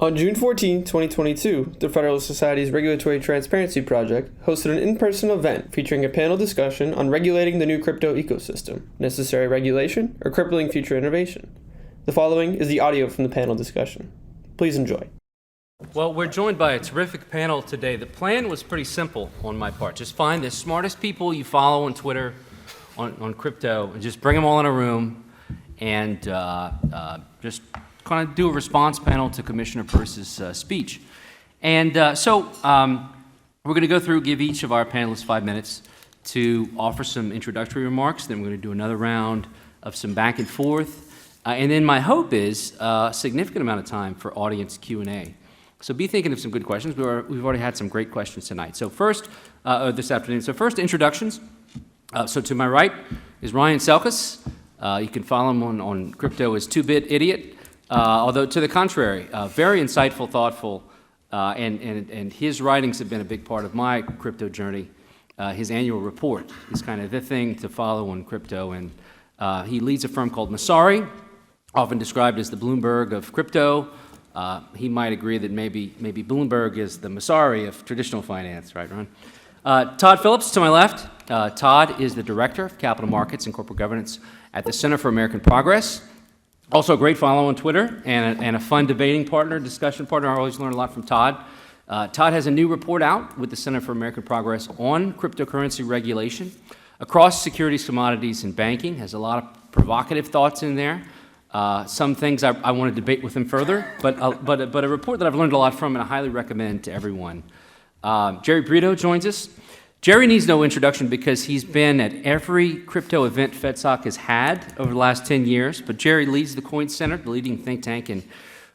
On June 14, 2022, the Federalist Society's Regulatory Transparency Project hosted an in-person event featuring a panel discussion on regulating the new crypto ecosystem, necessary regulation, or crippling future innovation. The following is the audio from the panel discussion. Please enjoy. Well, we're joined by a terrific panel today. The plan was pretty simple on my part. Just find the smartest people you follow on Twitter on crypto and just bring them all in a room and just kind of do a response panel to Commissioner Peirce's speech. And so we're going to go through, give each of our panelists 5 minutes to offer some introductory remarks. Then we're going to do another round of some back and forth. And then my hope is a significant amount of time for audience Q&A. So be thinking of some good questions. We've already had some great questions tonight. So first, this afternoon. So first, introductions. So to my right is Ryan Selkis. You can follow him on crypto as 2-Bit Idiot. Although to the contrary, very insightful, thoughtful, and his writings have been a big part of my crypto journey. His annual report is kind of the thing to follow on crypto, and he leads a firm called Messari, often described as the Bloomberg of crypto. He might agree that maybe Bloomberg is the Messari of traditional finance, right, Ron? Todd Phillips to my left. Todd is the Director of Capital Markets and Corporate Governance at the Center for American Progress. Also a great follow on Twitter and a fun debating partner, discussion partner. I always learn a lot from Todd. Todd has a new report out with the Center for American Progress on cryptocurrency regulation across securities, commodities, and banking. Has a lot of provocative thoughts in there. Some things I want to debate with him further, but a report that I've learned a lot from and I highly recommend to everyone. Jerry Brito joins us. Jerry needs no introduction because he's been at every crypto event FedSoc has had over the last 10 years, but Jerry leads the Coin Center, the leading think tank in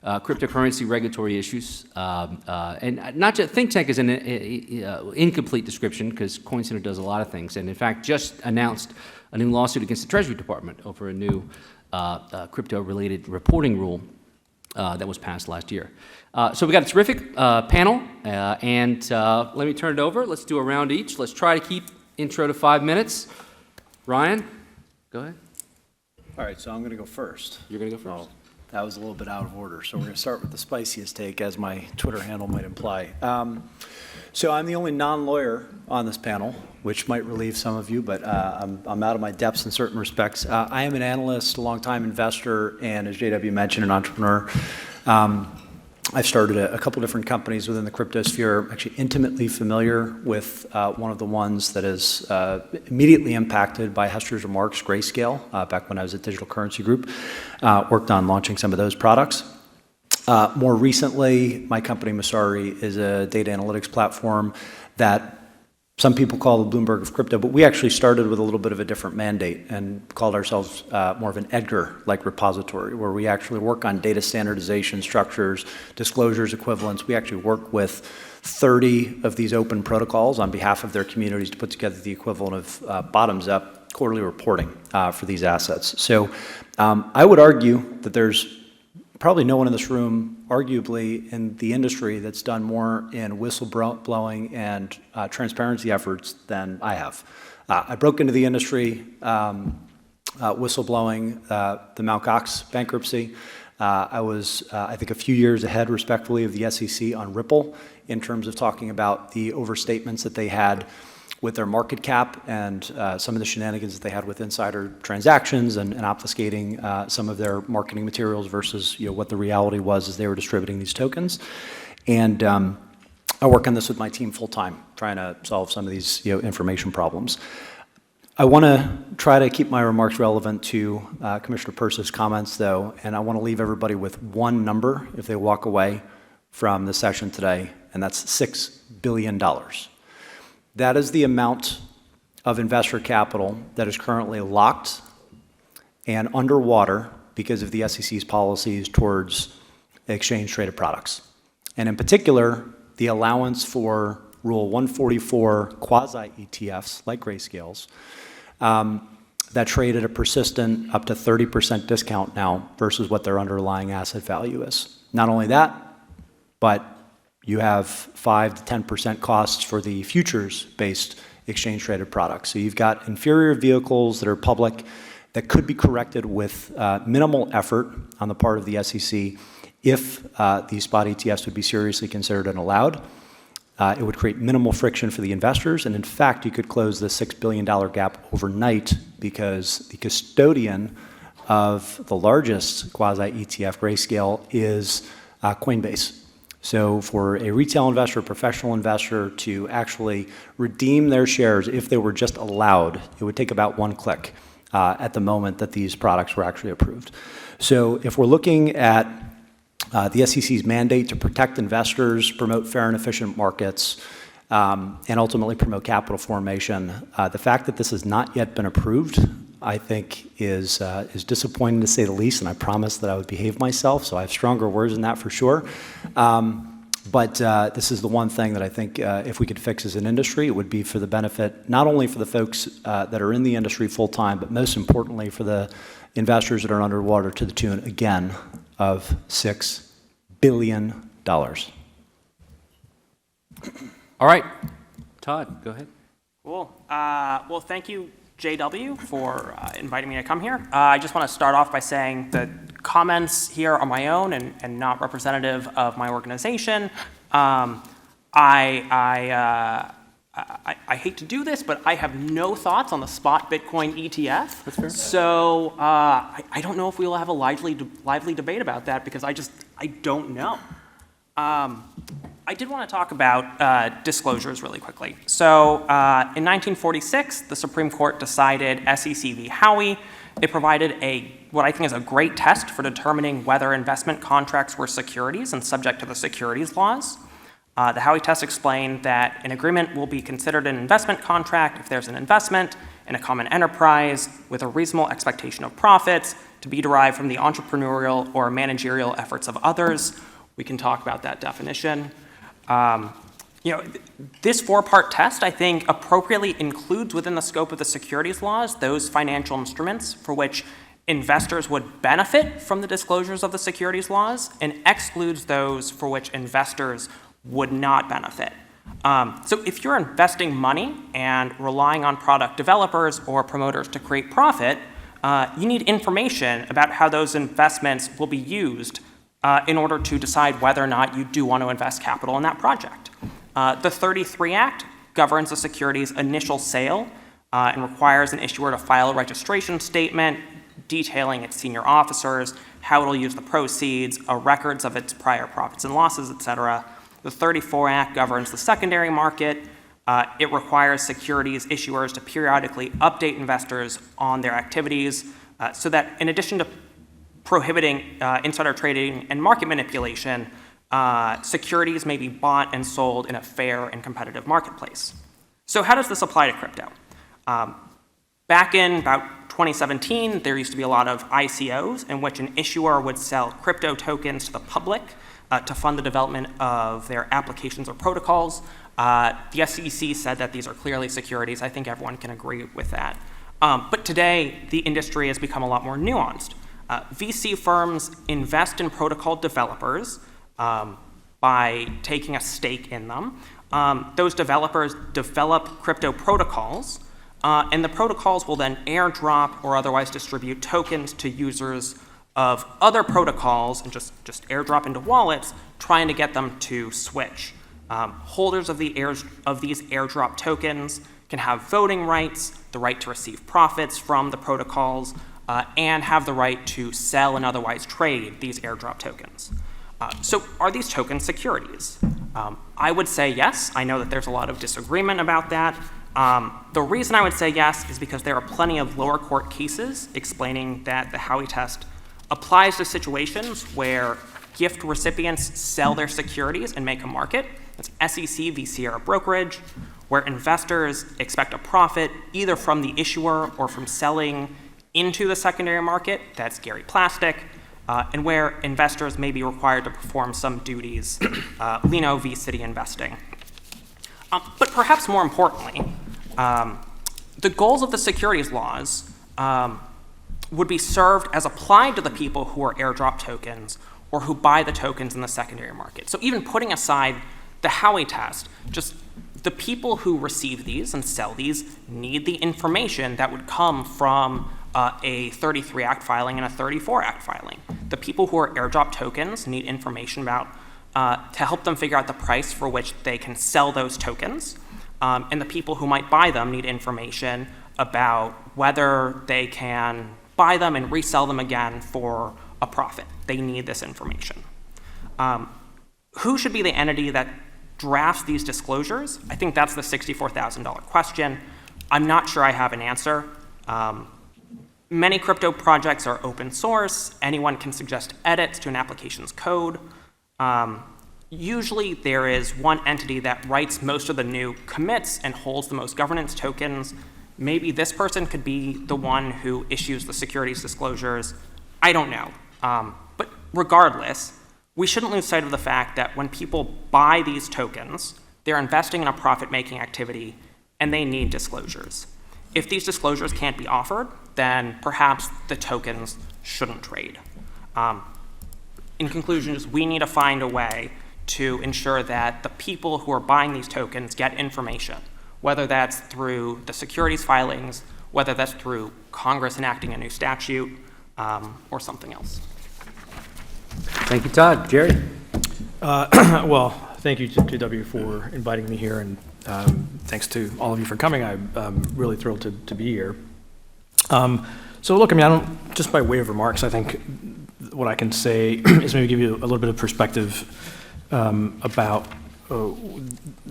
cryptocurrency regulatory issues. And not just think tank is an incomplete description because Coin Center does a lot of things, and in fact just announced a new lawsuit against the Treasury Department over a new crypto-related reporting rule that was passed last year. So we got a terrific panel, and let me turn it over. Let's do a round each. Let's try to keep intro to 5 minutes. Ryan, go ahead. All right, so I'm going to go first. You're going to go first. Well, that was a little bit out of order, so we're going to start with the spiciest take, as my Twitter handle might imply. So I'm the only non-lawyer on this panel, which might relieve some of you, but I'm out of my depths in certain respects. I am an analyst, a longtime investor, and as JW mentioned, an entrepreneur. I've started a couple different companies within the crypto sphere. I'm actually intimately familiar with one of the ones that is immediately impacted by Hester's remarks, Grayscale, back when I was at Digital Currency Group. Worked on launching some of those products. More recently, my company, Messari, is a data analytics platform that some people call the Bloomberg of crypto, but we actually started with a little bit of a different mandate and called ourselves more of an Edgar-like repository, where we actually work on data standardization structures, disclosures, equivalents. We actually work with 30 of these open protocols on behalf of their communities to put together the equivalent of bottoms-up quarterly reporting for these assets. So I would argue that there's probably no one in this room, arguably, in the industry that's done more in whistleblowing and transparency efforts than I have. I broke into the industry whistleblowing the Mt. Gox bankruptcy. I was, I think, a few years ahead, respectfully, of the SEC on Ripple in terms of talking about the overstatements that they had with their market cap and some of the shenanigans that they had with insider transactions and obfuscating some of their marketing materials versus what the reality was as they were distributing these tokens. And I work on this with my team full time, trying to solve some of these information problems. I want to try to keep my remarks relevant to Commissioner Peirce's comments, though, and I want to leave everybody with one number if they walk away from the session today, and that's $6 billion. That is the amount of investor capital that is currently locked and underwater because of the SEC's policies towards exchange-traded products. And in particular, the allowance for Rule 144 quasi-ETFs, like Grayscales, that trade at a persistent up to 30% discount now versus what their underlying asset value is. Not only that, but you have 5 to 10% costs for the futures-based exchange-traded products. So you've got inferior vehicles that are public that could be corrected with minimal effort on the part of the SEC if these spot ETFs would be seriously considered and allowed. It would create minimal friction for the investors, and in fact, you could close the $6 billion gap overnight because the custodian of the largest quasi-ETF Grayscale is Coinbase. So for a retail investor, a professional investor to actually redeem their shares if they were just allowed, it would take about one click at the moment that these products were actually approved. So if we're looking at the SEC's mandate to protect investors, promote fair and efficient markets, and ultimately promote capital formation, the fact that this has not yet been approved, I think, is disappointing to say the least, and I promised that I would behave myself, so I have stronger words than that for sure. But this is the one thing that I think if we could fix as an industry, it would be for the benefit, not only for the folks that are in the industry full-time, but most importantly for the investors that are underwater to the tune, again, of $6 billion. All right. Todd, go ahead. Cool. Well, thank you, JW, for inviting me to come here. I just want to start off by saying that comments here are my own and not representative of my organization. I hate to do this, but I have no thoughts on the spot Bitcoin ETF. That's fair. So I don't know if we will have a lively debate about that because I don't know. I did want to talk about disclosures really quickly. So in 1946, the Supreme Court decided SEC v. Howey. It provided what I think is a great test for determining whether investment contracts were securities and subject to the securities laws. The Howey test explained that an agreement will be considered an investment contract if there's an investment in a common enterprise with a reasonable expectation of profits to be derived from the entrepreneurial or managerial efforts of others. We can talk about that definition. This four-part test, I think, appropriately includes within the scope of the securities laws those financial instruments for which investors would benefit from the disclosures of the securities laws and excludes those for which investors would not benefit. So if you're investing money and relying on product developers or promoters to create profit, you need information about how those investments will be used in order to decide whether or not you do want to invest capital in that project. The 33 Act governs a security's initial sale and requires an issuer to file a registration statement detailing its senior officers, how it'll use the proceeds, records of its prior profits and losses, etc. The 34 Act governs the secondary market. It requires securities issuers to periodically update investors on their activities so that in addition to prohibiting insider trading and market manipulation, securities may be bought and sold in a fair and competitive marketplace. So how does this apply to crypto? Back in about 2017, there used to be a lot of ICOs in which an issuer would sell crypto tokens to the public to fund the development of their applications or protocols. The SEC said that these are clearly securities. I think everyone can agree with that. But today, the industry has become a lot more nuanced. VC firms invest in protocol developers by taking a stake in them. Those developers develop crypto protocols, and the protocols will then airdrop or otherwise distribute tokens to users of other protocols and just airdrop into wallets, trying to get them to switch. Holders of these airdrop tokens can have voting rights, the right to receive profits from the protocols, and have the right to sell and otherwise trade these airdrop tokens. So are these tokens securities? I would say yes. I know that there's a lot of disagreement about that. The reason I would say yes is because there are plenty of lower court cases explaining that the Howey test applies to situations where gift recipients sell their securities and make a market. That's SEC v. Sierra Brokerage, where investors expect a profit either from the issuer or from selling into the secondary market. That's Gary Plastic, and where investors may be required to perform some duties, Lino v. City Investing. But perhaps more importantly, the goals of the securities laws would be served as applied to the people who are airdrop tokens or who buy the tokens in the secondary market. So even putting aside the Howey test, just the people who receive these and sell these need the information that would come from a 33 Act filing and a 34 Act filing. the people who are airdrop tokens need information about to help them figure out the price for which they can sell those tokens. And the people who might buy them need information about whether they can buy them and resell them again for a profit. They need this information. Who should be the entity that drafts these disclosures? I think that's the $64,000 question. I'm not sure I have an answer. Many crypto projects are open source. Anyone can suggest edits to an application's code. Usually there is one entity that writes most of the new commits and holds the most governance tokens. Maybe this person could be the one who issues the securities disclosures. I don't know. But regardless, we shouldn't lose sight of the fact that when people buy these tokens, they're investing in a profit-making activity, and they need disclosures. If these disclosures can't be offered, then perhaps the tokens shouldn't trade. In conclusion, we need to find a way to ensure that the people who are buying these tokens get information, whether that's through the securities filings, whether that's through Congress enacting a new statute, or something else. Thank you, Todd. Jerry? Well, thank you to W for inviting me here, and thanks to all of you for coming. I'm really thrilled to be here. So look, I mean, just by way of remarks, I think what I can say is maybe give you a little bit of perspective about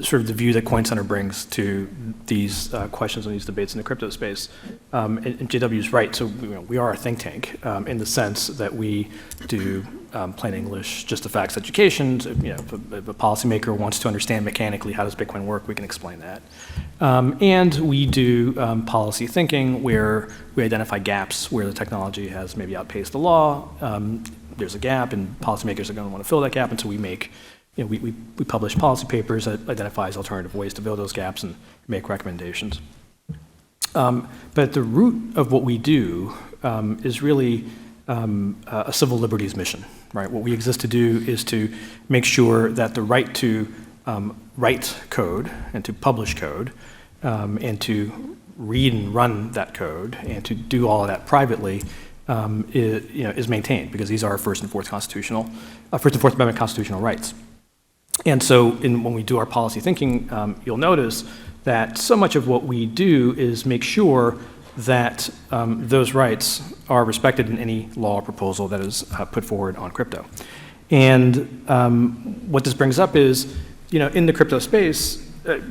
sort of the view that CoinCenter brings to these questions and these debates in the crypto space. And JW is right. So we are a think tank in the sense that we do plain English, just the facts education. So, if a policymaker wants to understand mechanically how does Bitcoin work, we can explain that. And we do policy thinking where we identify gaps where the technology has maybe outpaced the law. There's a gap, and policymakers are going to want to fill that gap, and so we make. We publish policy papers that identifies alternative ways to fill those gaps and make recommendations. But at the root of what we do is really a civil liberties mission, right? What we exist to do is to make sure that the right to write code and to publish code and to read and run that code and to do all of that privately is maintained, because these are our First and Fourth Amendment constitutional rights. And so when we do our policy thinking, you'll notice that so much of what we do is make sure that those rights are respected in any law or proposal that is put forward on crypto. And what this brings up is, in the crypto space, let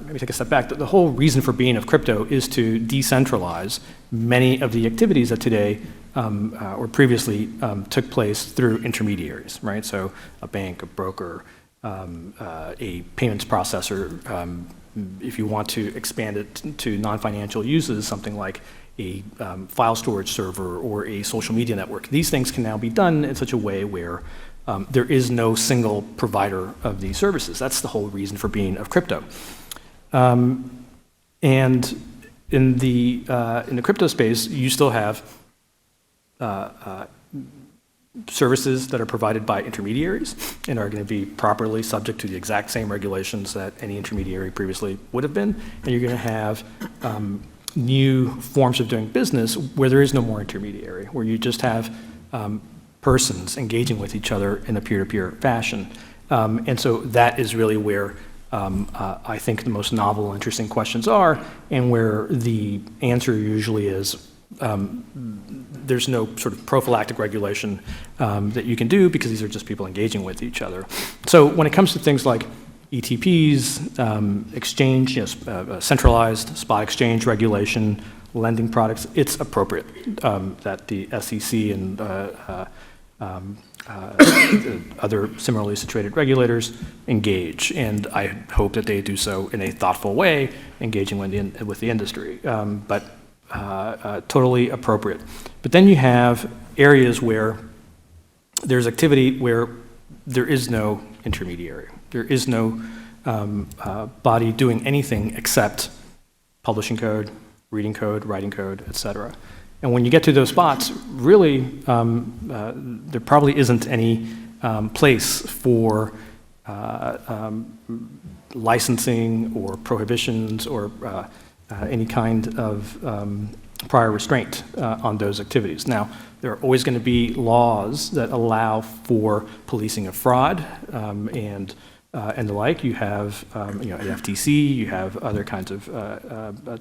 me take a step back. The whole reason for being of crypto is to decentralize many of the activities that today or previously took place through intermediaries, right? So a bank, a broker, a payments processor. If you want to expand it to non-financial uses, something like a file storage server or a social media network. These things can now be done in such a way where there is no single provider of these services. That's the whole reason for being of crypto. And in the crypto space, you still have services that are provided by intermediaries and are going to be properly subject to the exact same regulations that any intermediary previously would have been. And you're going to have new forms of doing business where there is no more intermediary, where you just have persons engaging with each other in a peer-to-peer fashion. And so that is really where I think the most novel, interesting questions are, and where the answer usually is there's no sort of prophylactic regulation that you can do, because these are just people engaging with each other. So when it comes to things like ETPs, exchange, centralized spot exchange regulation, lending products, it's appropriate that the SEC and other similarly situated regulators engage, and I hope that they do so in a thoughtful way, engaging with the industry. But totally appropriate. But then you have areas where there's activity where there is no intermediary. There is no body doing anything except publishing code, reading code, writing code, et cetera. And when you get to those spots, really, there probably isn't any place for licensing or prohibitions or any kind of prior restraint on those activities. Now, there are always going to be laws that allow for policing of fraud and the like. You have, the FTC, you have other kinds of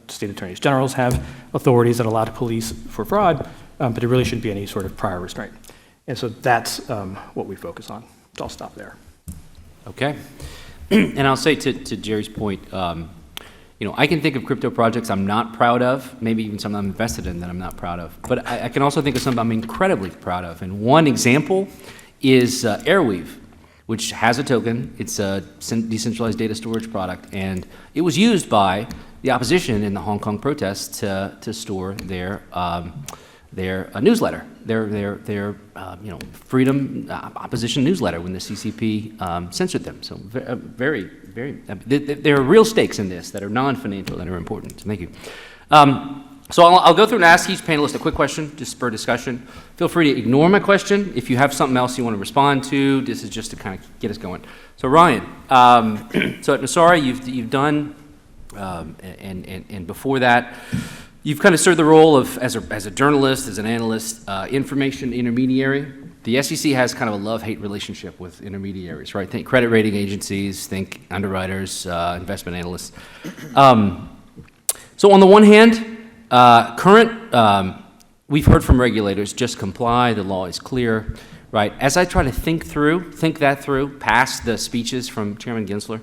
state attorneys generals have authorities that allow to police for fraud, but there really shouldn't be any sort of prior restraint. And so that's what we focus on. So I'll stop there. Okay. And I'll say to Jerry's point, I can think of crypto projects I'm not proud of, maybe even some I'm invested in that I'm not proud of. But I can also think of some I'm incredibly proud of. And one example is Airweave, which has a token. It's a decentralized data storage product. And it was used by the opposition in the Hong Kong protests to store their newsletter, their freedom opposition newsletter when the CCP censored them. So there are real stakes in this that are non-financial that are important. Thank you. So I'll go through and ask each panelist a quick question, just spur discussion. Feel free to ignore my question if you have something else you want to respond to. This is just to kind of get us going. So Ryan, so at Nassara you've done, and before that, you've kind of served the role of, as a journalist, as an analyst, information intermediary. The SEC has kind of a love-hate relationship with intermediaries, right? Think credit rating agencies, think underwriters, investment analysts. So on the one hand, we've heard from regulators, just comply, the law is clear, right? As I try to think that through, past the speeches from Chairman Gensler,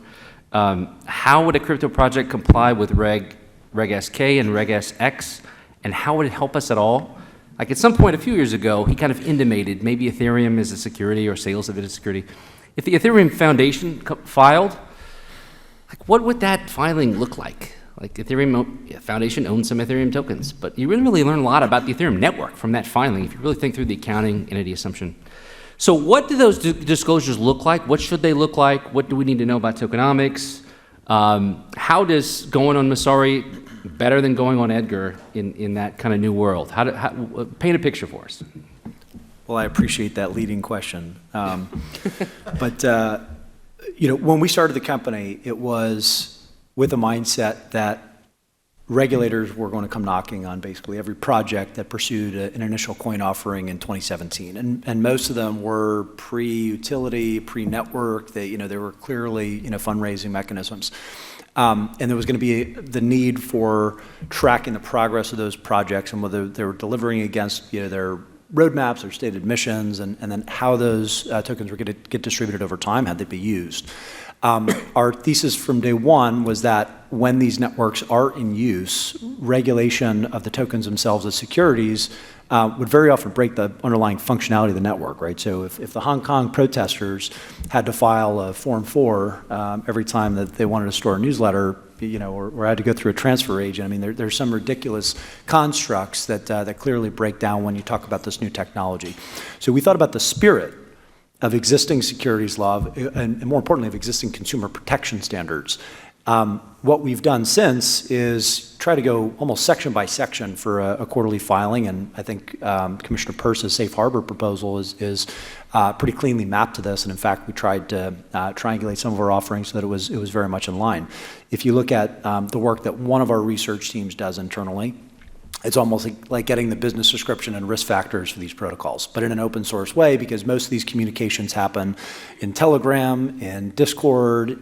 how would a crypto project comply with Reg SK and Reg SX, and how would it help us at all? Like at some point a few years ago, he kind of intimated maybe Ethereum is a security or sales of it as a security. If the Ethereum Foundation filed, like what would that filing look like? Like Ethereum Foundation owns some Ethereum tokens, but you really learn a lot about the Ethereum network from that filing if you really think through the accounting entity assumption. So what do those disclosures look like? What should they look like? What do we need to know about tokenomics? How does going on Messari better than going on Edgar in that kind of new world? How paint a picture for us. Well, I appreciate that leading question. But when we started the company, it was with a mindset that regulators were going to come knocking on basically every project that pursued an initial coin offering in 2017. And most of them were pre-utility, pre-network. They were clearly, fundraising mechanisms. And there was going to be the need for tracking the progress of those projects and whether they were delivering against, their roadmaps, their stated missions, and then how those tokens were going to get distributed over time, how they'd be used. Our thesis from day one was that when these networks are in use, regulation of the tokens themselves as securities would very often break the underlying functionality of the network, right? So if the Hong Kong protesters had to file a Form 4 every time that they wanted to store a newsletter, or had to go through a transfer agent, I mean, there's some ridiculous constructs that clearly break down when you talk about this new technology. So we thought about the spirit of existing securities law, and more importantly, of existing consumer protection standards. What we've done since is try to go almost section by section for a quarterly filing, and I think Commissioner Peirce's safe harbor proposal is pretty cleanly mapped to this, and in fact, we tried to triangulate some of our offerings so that it was very much in line. If you look at the work that one of our research teams does internally, it's almost like getting the business description and risk factors for these protocols, but in an open source way, because most of these communications happen in Telegram, in Discord,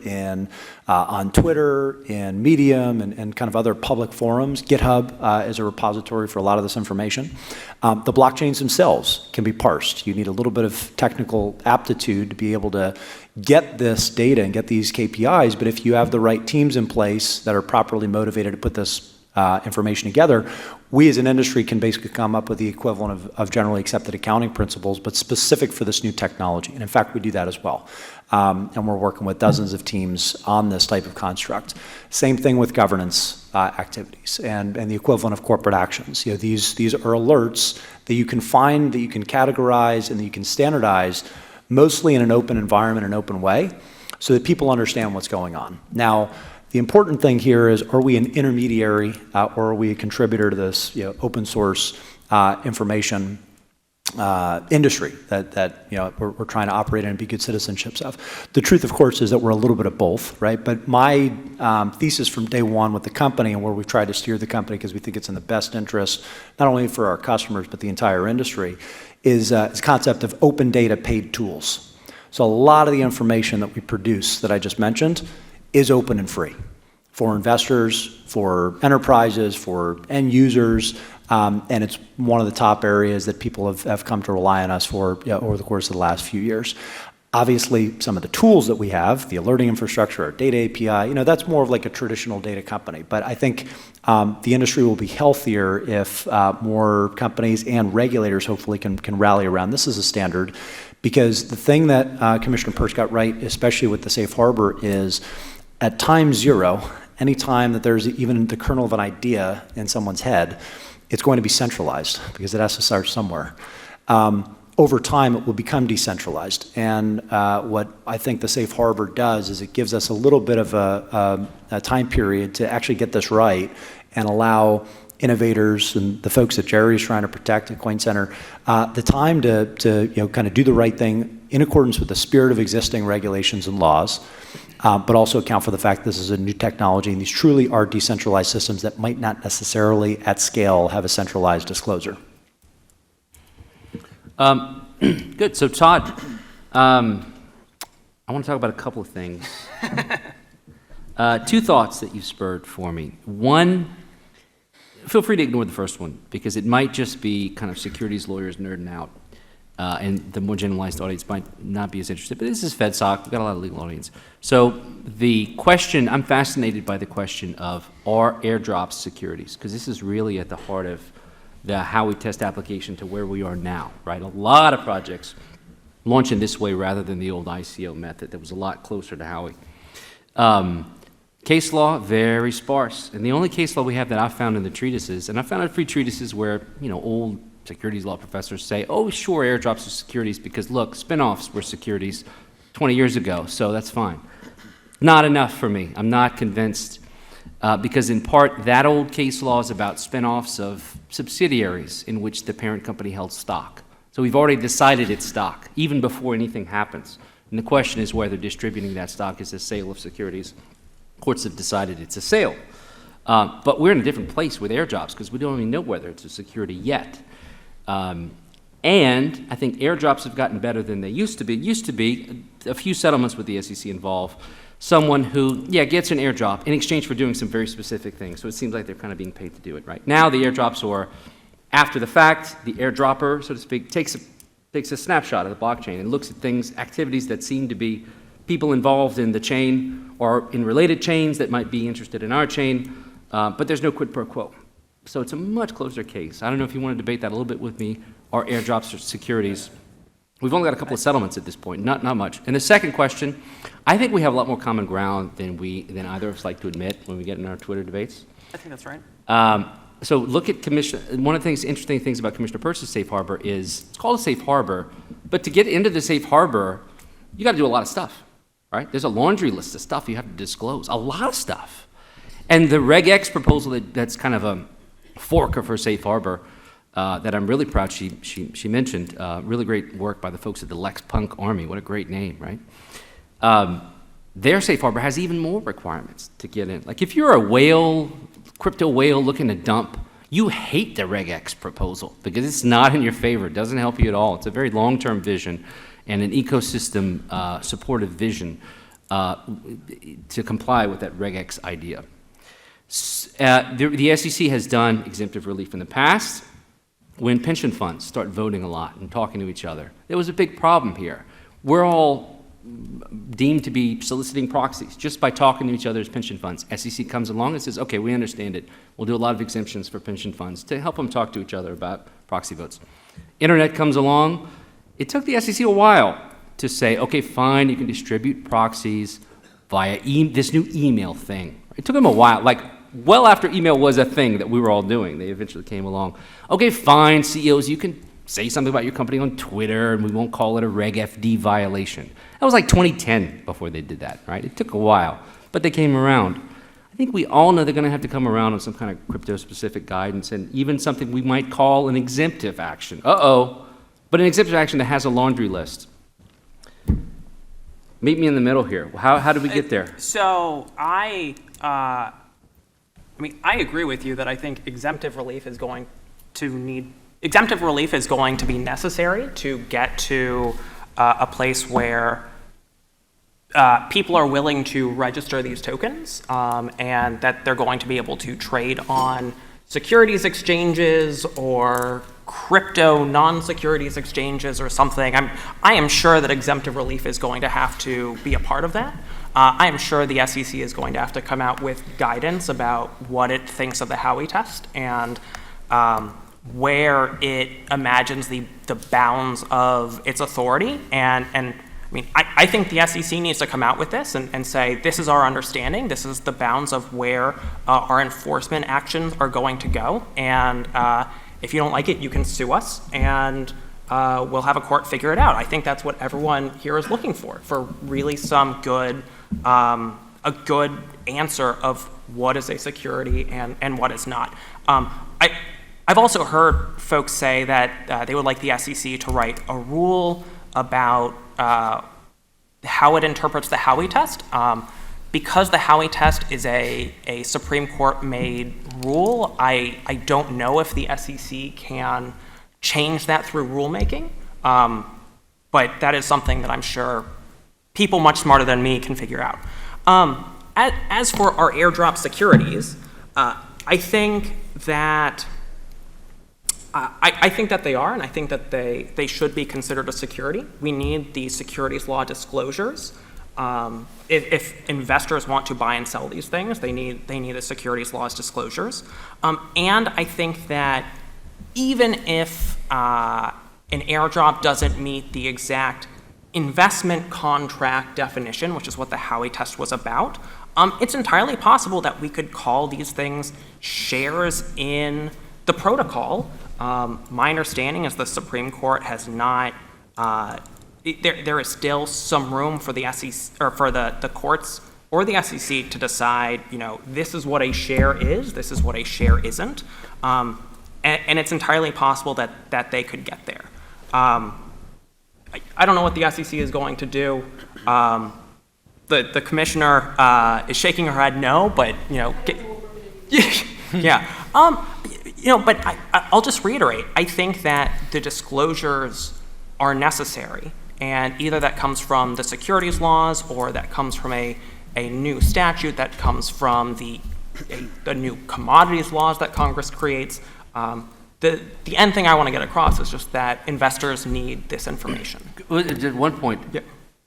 on Twitter, in Medium, and kind of other public forums. GitHub is a repository for a lot of this information. The blockchains themselves can be parsed. You need a little bit of technical aptitude to be able to get this data and get these KPIs, but if you have the right teams in place that are properly motivated to put this information together, we as an industry can basically come up with the equivalent of generally accepted accounting principles, but specific for this new technology. And in fact, we do that as well. And we're working with dozens of teams on this type of construct. Same thing with governance activities and the equivalent of corporate actions. These are alerts that you can find, that you can categorize, and that you can standardize, mostly in an open environment, an open way, so that people understand what's going on. Now, the important thing here is, are we an intermediary or are we a contributor to this open source information industry that we're trying to operate in and be good citizenships of. The truth, of course, is that we're a little bit of both, right? But my thesis from day one with the company and where we've tried to steer the company because we think it's in the best interest, not only for our customers, but the entire industry, is this concept of open data paid tools. So a lot of the information that we produce that I just mentioned is open and free for investors, for enterprises, for end users, and it's one of the top areas that people have come to rely on us for over the course of the last few years. Obviously, some of the tools that we have, the alerting infrastructure, our data API, that's more of like a traditional data company. But I think the industry will be healthier if more companies and regulators hopefully can rally around this as a standard. Because the thing that Commissioner Peirce got right, especially with the safe harbor, is at time zero, any time that there's even the kernel of an idea in someone's head, it's going to be centralized because it has to start somewhere. Over time, it will become decentralized. And what I think the safe harbor does is it gives us a little bit of a time period to actually get this right and allow innovators and the folks that Jerry's trying to protect at Coin Center the time to kind of do the right thing in accordance with the spirit of existing regulations and laws, but also account for the fact this is a new technology and these truly are decentralized systems that might not necessarily at scale have a centralized disclosure. Good. So Todd, I want to talk about a couple of things. Two thoughts that you've spurred for me. One, feel free to ignore the first one because it might just be kind of securities lawyers nerding out. And the more generalized audience might not be as interested, but this is FedSoc, we've got a lot of legal audience. So the question, I'm fascinated by the question of are airdrops securities? Because this is really at the heart of the how we test application to where we are now, right? A lot of projects launch in this way rather than the old ICO method that was a lot closer to how we. Case law, very sparse. And the only case law we have that I've found in the treatises, and I found a few treatises where, old securities law professors say, oh, sure, airdrops are securities because, look, spinoffs were securities 20 years ago, so that's fine. Not enough for me. I'm not convinced because, in part, that old case law is about spinoffs of subsidiaries in which the parent company held stock. So we've already decided it's stock, even before anything happens. And the question is whether distributing that stock is a sale of securities. Courts have decided it's a sale. But we're in a different place with airdrops because we don't even know whether it's a security yet. And I think airdrops have gotten better than they used to be. It used to be a few settlements with the SEC involve someone who, gets an airdrop in exchange for doing some very specific things. So it seems like they're kind of being paid to do it, right? Now the airdrops are after the fact. The airdropper, so to speak, takes a snapshot of the blockchain and looks at things, activities that seem to be people involved in the chain or in related chains that might be interested in our chain, but there's no quid pro quo. So it's a much closer case. I don't know if you want to debate that a little bit with me. Are airdrops or securities? We've only got a couple of settlements at this point, not much. And the second question, I think we have a lot more common ground than either of us like to admit when we get in our Twitter debates. I think that's right. So look at one of the interesting things about Commissioner Peirce's safe harbor is it's called a safe harbor, but to get into the safe harbor, you got to do a lot of stuff, right? There's a laundry list of stuff you have to disclose, a lot of stuff. And the Reg X proposal that's kind of a fork of her safe harbor that I'm really proud she mentioned. Really great work by the folks at the Lex Punk Army. What a great name, right? Their safe harbor has even more requirements to get in. Like if you're a whale, crypto whale looking to dump, you hate the Reg X proposal because it's not in your favor. It doesn't help you at all. It's a very long-term vision and an ecosystem supportive vision to comply with that Reg X idea. The SEC has done exemptive relief in the past when pension funds start voting a lot and talking to each other. There was a big problem here. We're all deemed to be soliciting proxies just by talking to each other as pension funds. SEC comes along and says, okay, we understand it. We'll do a lot of exemptions for pension funds to help them talk to each other about proxy votes. Internet comes along. It took the SEC a while to say, okay, fine, you can distribute proxies via this new email thing. It took them a while, like well after email was a thing that we were all doing. They eventually came along. Okay, fine, CEOs, you can say something about your company on Twitter and we won't call it a Reg FD violation. That was like 2010 before they did that, right? It took a while, but they came around. I think we all know they're going to have to come around on some kind of crypto-specific guidance and even something we might call an exemptive action. But an exemption action that has a laundry list. Meet me in the middle here. How did we get there? So I agree with you that I think exemptive relief is going to be necessary to get to a place where people are willing to register these tokens, and that they're going to be able to trade on securities exchanges or crypto non-securities exchanges or something. I am sure that exemptive relief is going to have to be a part of that. I am sure the SEC is going to have to come out with guidance about what it thinks of the Howey test and where it imagines the bounds of its authority. I think the SEC needs to come out with this and say, this is our understanding, this is the bounds of where our enforcement actions are going to go, and if you don't like it, you can sue us, and we'll have a court figure it out. I think that's what everyone here is looking for really some good, a good answer of what is a security and what is not. I've also heard folks say that they would like the SEC to write a rule about how it interprets the Howey test. Because the Howey test is a Supreme Court made rule, I don't know if the SEC can change that through rulemaking, but that is something that I'm sure people much smarter than me can figure out. As for our airdrop securities, I think that they are, and I think that they should be considered a security. We need the securities law disclosures. If investors want to buy and sell these things, they need the securities laws disclosures. And I think that even if an airdrop doesn't meet the exact investment contract definition, which is what the Howey test was about, it's entirely possible that we could call these things shares in the protocol. My understanding is the Supreme Court has not. There is still some room for the SEC or for the courts or the SEC to decide, this is what a share is, this is what a share isn't, and it's entirely possible that they could get there. I don't know what the SEC is going to do. The commissioner is shaking her head no, but yeah. But I'll just reiterate. I think that the disclosures are necessary. And either that comes from the securities laws or that comes from a new statute that comes from the new commodities laws that Congress creates. The end thing I want to get across is just that investors need this information. At one point, yeah.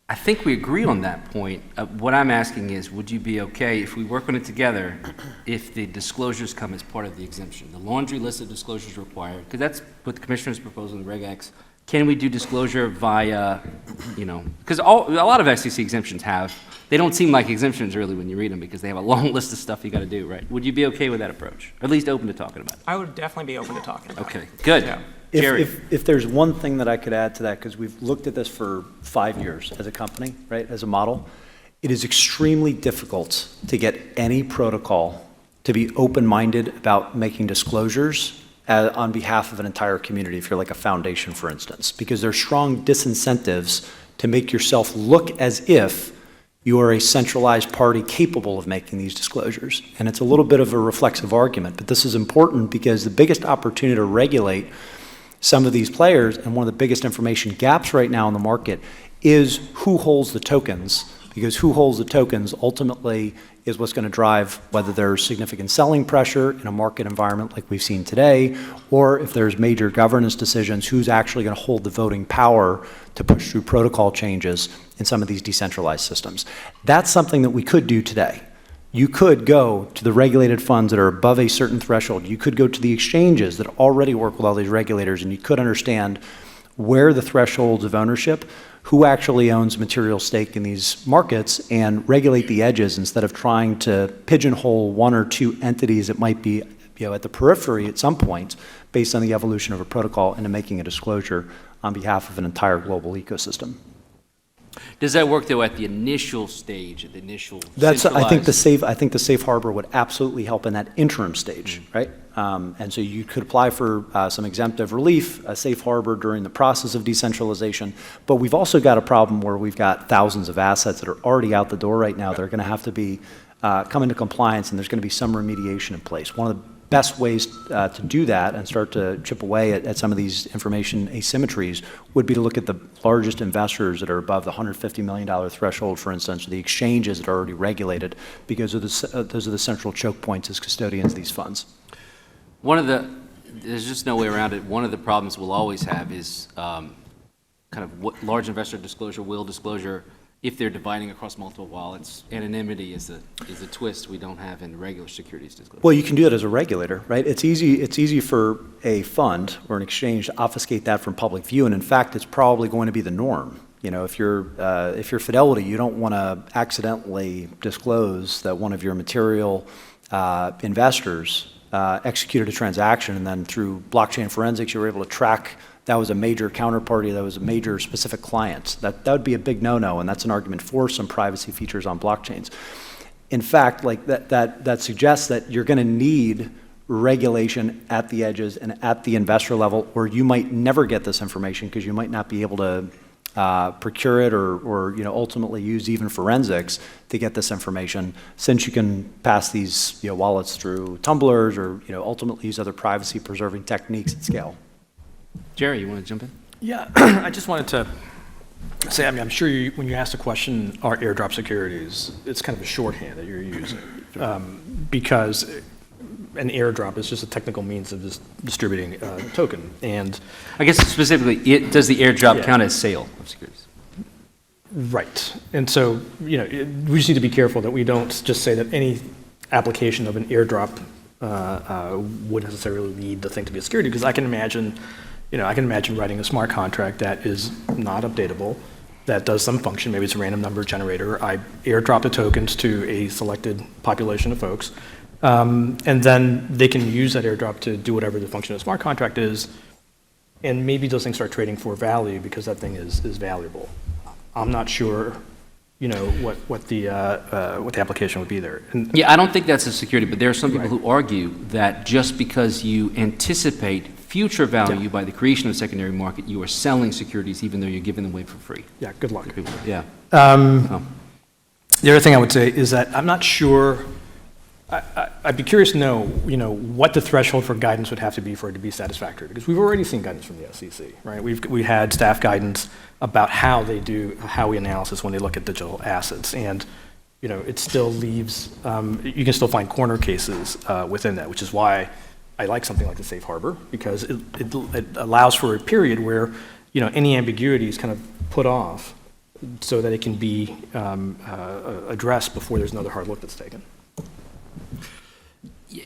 I think we agree on that point. What I'm asking is, would you be okay if we work on it together if the disclosures come as part of the exemption? The laundry list of disclosures required, because that's what the commissioner's proposal in the Reg X. Can we do disclosure via, because a lot of SEC exemptions they don't seem like exemptions really when you read them because they have a long list of stuff you got to do, right? Would you be okay with that approach? Or at least open to talking about it? I would definitely be open to talking about it. Okay, good. Yeah. Jerry. If there's one thing that I could add to that, because we've looked at this for 5 years as a company, right, as a model, it is extremely difficult to get any protocol to be open-minded about making disclosures on behalf of an entire community, if you're like a foundation, for instance, because there's strong disincentives to make yourself look as if you are a centralized party capable of making these disclosures. And it's a little bit of a reflexive argument, but this is important because the biggest opportunity to regulate some of these players, and one of the biggest information gaps right now in the market, is who holds the tokens, because who holds the tokens ultimately is what's going to drive whether there's significant selling pressure in a market environment like we've seen today, or if there's major governance decisions, who's actually going to hold the voting power to push through protocol changes in some of these decentralized systems. That's something that we could do today. You could go to the regulated funds that are above a certain threshold. You could go to the exchanges that already work with all these regulators, and you could understand where the thresholds of ownership, who actually owns material stake in these markets, and regulate the edges instead of trying to pigeonhole one or two entities that might be at the periphery at some point based on the evolution of a protocol into making a disclosure on behalf of an entire global ecosystem. Does that work though at the initial stage, at the initial That's, I think centralized- the safe harbor would absolutely help in that interim stage, right? And so you could apply for some exemptive relief, a safe harbor during the process of decentralization. But we've also got a problem where we've got thousands of assets that are already out the door right now. They're going to have to be come into compliance, and there's going to be some remediation in place. One of the best ways to do that and start to chip away at some of these information asymmetries would be to look at the largest investors that are above the $150 million threshold, for instance, or the exchanges that are already regulated, because those are the central choke points as custodians of these funds. There's just no way around it. One of the problems we'll always have is kind of what large investor disclosure, will disclosure, if they're dividing across multiple wallets. Anonymity is a twist we don't have in regular securities disclosure. Well, you can do it as a regulator, right? It's easy for a fund or an exchange to obfuscate that from public view, and in fact, it's probably going to be the norm. You know, if you're Fidelity, you don't want to accidentally disclose that one of your material investors executed a transaction, and then through blockchain forensics, you were able to track that was a major counterparty, that was a major specific client. That would be a big no-no, and that's an argument for some privacy features on blockchains. In fact, like that suggests that you're going to need regulation at the edges and at the investor level, or you might never get this information because you might not be able to procure it or ultimately use even forensics to get this information, since you can pass these wallets through tumblers or ultimately use other privacy preserving techniques at scale. Jerry, you want to jump in? Yeah, I just wanted to say, I mean, I'm sure when you ask the question, are airdrop securities, it's kind of a shorthand that you're using, because an airdrop is just a technical means of distributing a token. And I guess specifically, does the airdrop count as sale of securities? Right. And so, we just need to be careful that we don't just say that any application of an airdrop would necessarily lead the thing to be a security, because I can imagine writing a smart contract that is not updatable, that does some function, maybe it's a random number generator. I airdrop the tokens to a selected population of folks, and then they can use that airdrop to do whatever the function of the smart contract is, and maybe those things start trading for value because that thing is valuable. I'm not sure what the application would be there. And yeah, I don't think that's a security, but there are some people who argue that just because you anticipate future value by the creation of the secondary market, you are selling securities even though you're giving them away for free. Yeah, good luck. Yeah. The other thing I would say is that I'm not sure. I'd be curious to know, what the threshold for guidance would have to be for it to be satisfactory, because we've already seen guidance from the SEC, right? We had staff guidance about how they do Howey analysis when they look at digital assets, and it still leaves. You can still find corner cases within that, which is why I like something like the safe harbor, because it allows for a period where any ambiguity is kind of put off, so that it can be addressed before there's another hard look that's taken.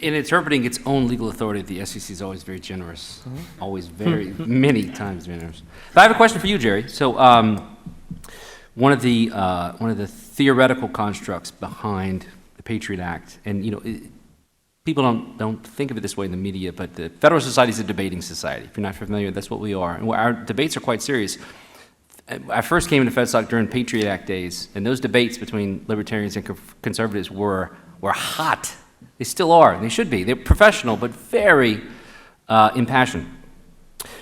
In interpreting its own legal authority, the SEC is always very generous, always very many times generous. But I have a question for you, Jerry. So one of the theoretical constructs behind the Patriot Act, and people don't think of it this way in the media, but the Federalist Society is a debating society. If you're not familiar, that's what we are, and our debates are quite serious. I first came into FedSoc during Patriot Act days, and those debates between libertarians and conservatives were hot. They still are, and they should be. They're professional, but very impassioned.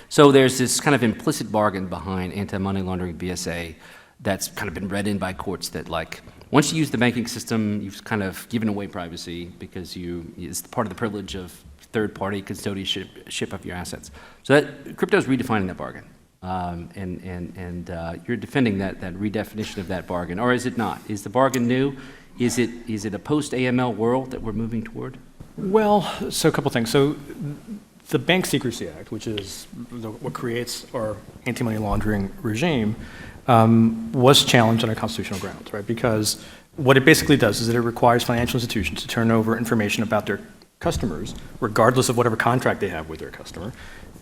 So there's this kind of implicit bargain behind anti-money laundering BSA that's kind of been read in by courts that, like, once you use the banking system, you've kind of given away privacy because it's part of the privilege of third-party custodianship of your assets. So that crypto is redefining that bargain, and you're defending that redefinition of that bargain, or is it not? Is the bargain new? Is it a post-AML world that we're moving toward? Well, so a couple things. So the Bank Secrecy Act, which is what creates our anti-money laundering regime, was challenged on constitutional grounds, right? Because what it basically does is that it requires financial institutions to turn over information about their customers, regardless of whatever contract they have with their customer,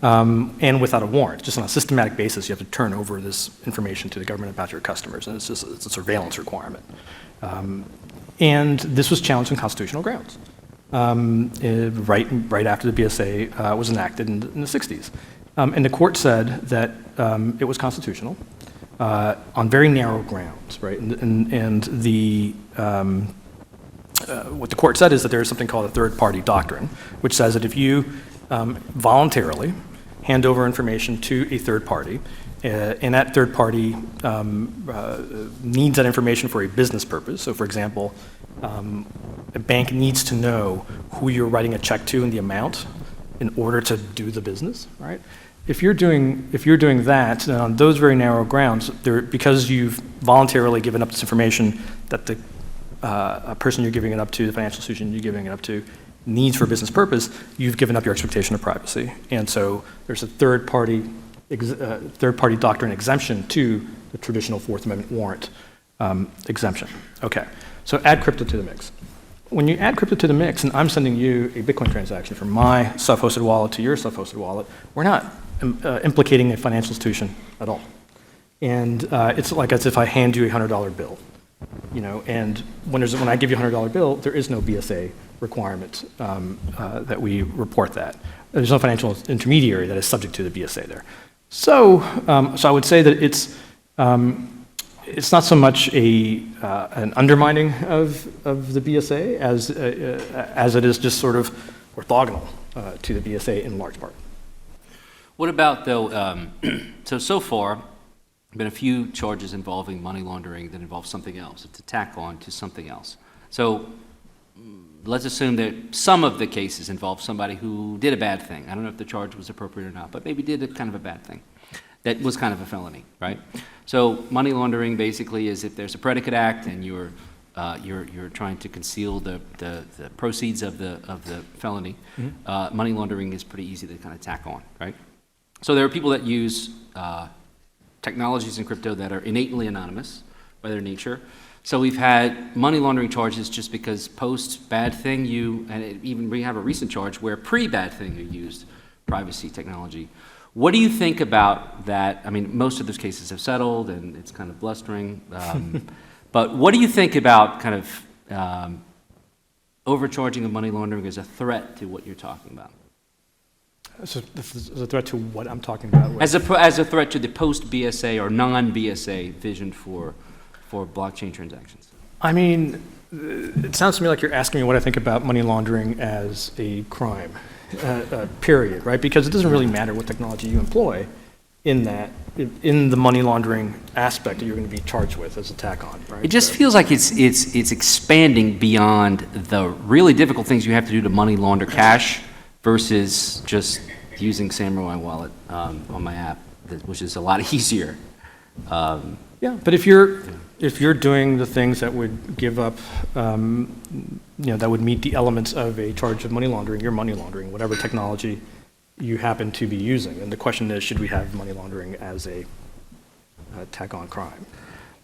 and without a warrant. Just on a systematic basis, you have to turn over this information to the government about your customers, and it's a surveillance requirement. And this was challenged on constitutional grounds, right after the BSA was enacted in the 60s. And the court said that it was constitutional, on very narrow grounds, right? And what the court said is that there is something called a third-party doctrine, which says that if you voluntarily hand over information to a third party, and that third party needs that information for a business purpose. So, for example, a bank needs to know who you're writing a check to and the amount in order to do the business, right? If you're doing that, then on those very narrow grounds, because you've voluntarily given up this information that the a person you're giving it up to, the financial institution you're giving it up to, needs for a business purpose, you've given up your expectation of privacy. And so there's a third-party doctrine exemption to the traditional Fourth Amendment warrant exemption. Okay, so add crypto to the mix. When you add crypto to the mix, and I'm sending you a Bitcoin transaction from my self-hosted wallet to your self-hosted wallet, we're not implicating a financial institution at all. And it's like as if I hand you a $100 bill. And when I give you a $100 bill, there is no BSA requirement that we report that. There's no financial intermediary that is subject to the BSA there. So I would say that it's not so much an undermining of the BSA as it is just sort of orthogonal to the BSA in large part. What about, though, so far, been a few charges involving money laundering that involve something else. It's a tack on to something else. So let's assume that some of the cases involve somebody who did a bad thing. I don't know if the charge was appropriate or not, but maybe did a kind of a bad thing. That was kind of a felony, right? So money laundering basically is if there's a predicate act and you're trying to conceal the proceeds of the felony, money laundering is pretty easy to kind of tack on, right? So there are people that use technologies in crypto that are innately anonymous by their nature. So we've had money laundering charges just because post bad thing we have a recent charge where pre-bad thing you used privacy technology. What do you think about that? I mean, most of those cases have settled and it's kind of blustering. But what do you think about kind of overcharging of money laundering as a threat to what you're talking about? So as a threat to what I'm talking about? As a threat to the post-BSA or non-BSA vision for blockchain transactions? I mean, it sounds to me like you're asking me what I think about money laundering as a crime, period, right? Because it doesn't really matter what technology you employ in the money laundering aspect that you're going to be charged with as a tack on, right? It just feels like it's expanding beyond the really difficult things you have to do to money launder cash versus just using Samurai Wallet on my app, which is a lot easier. Yeah, but if you're doing the things that would give up, that would meet the elements of a charge of money laundering, you're money laundering whatever technology you happen to be using. And the question is, should we have money laundering as a tack-on crime?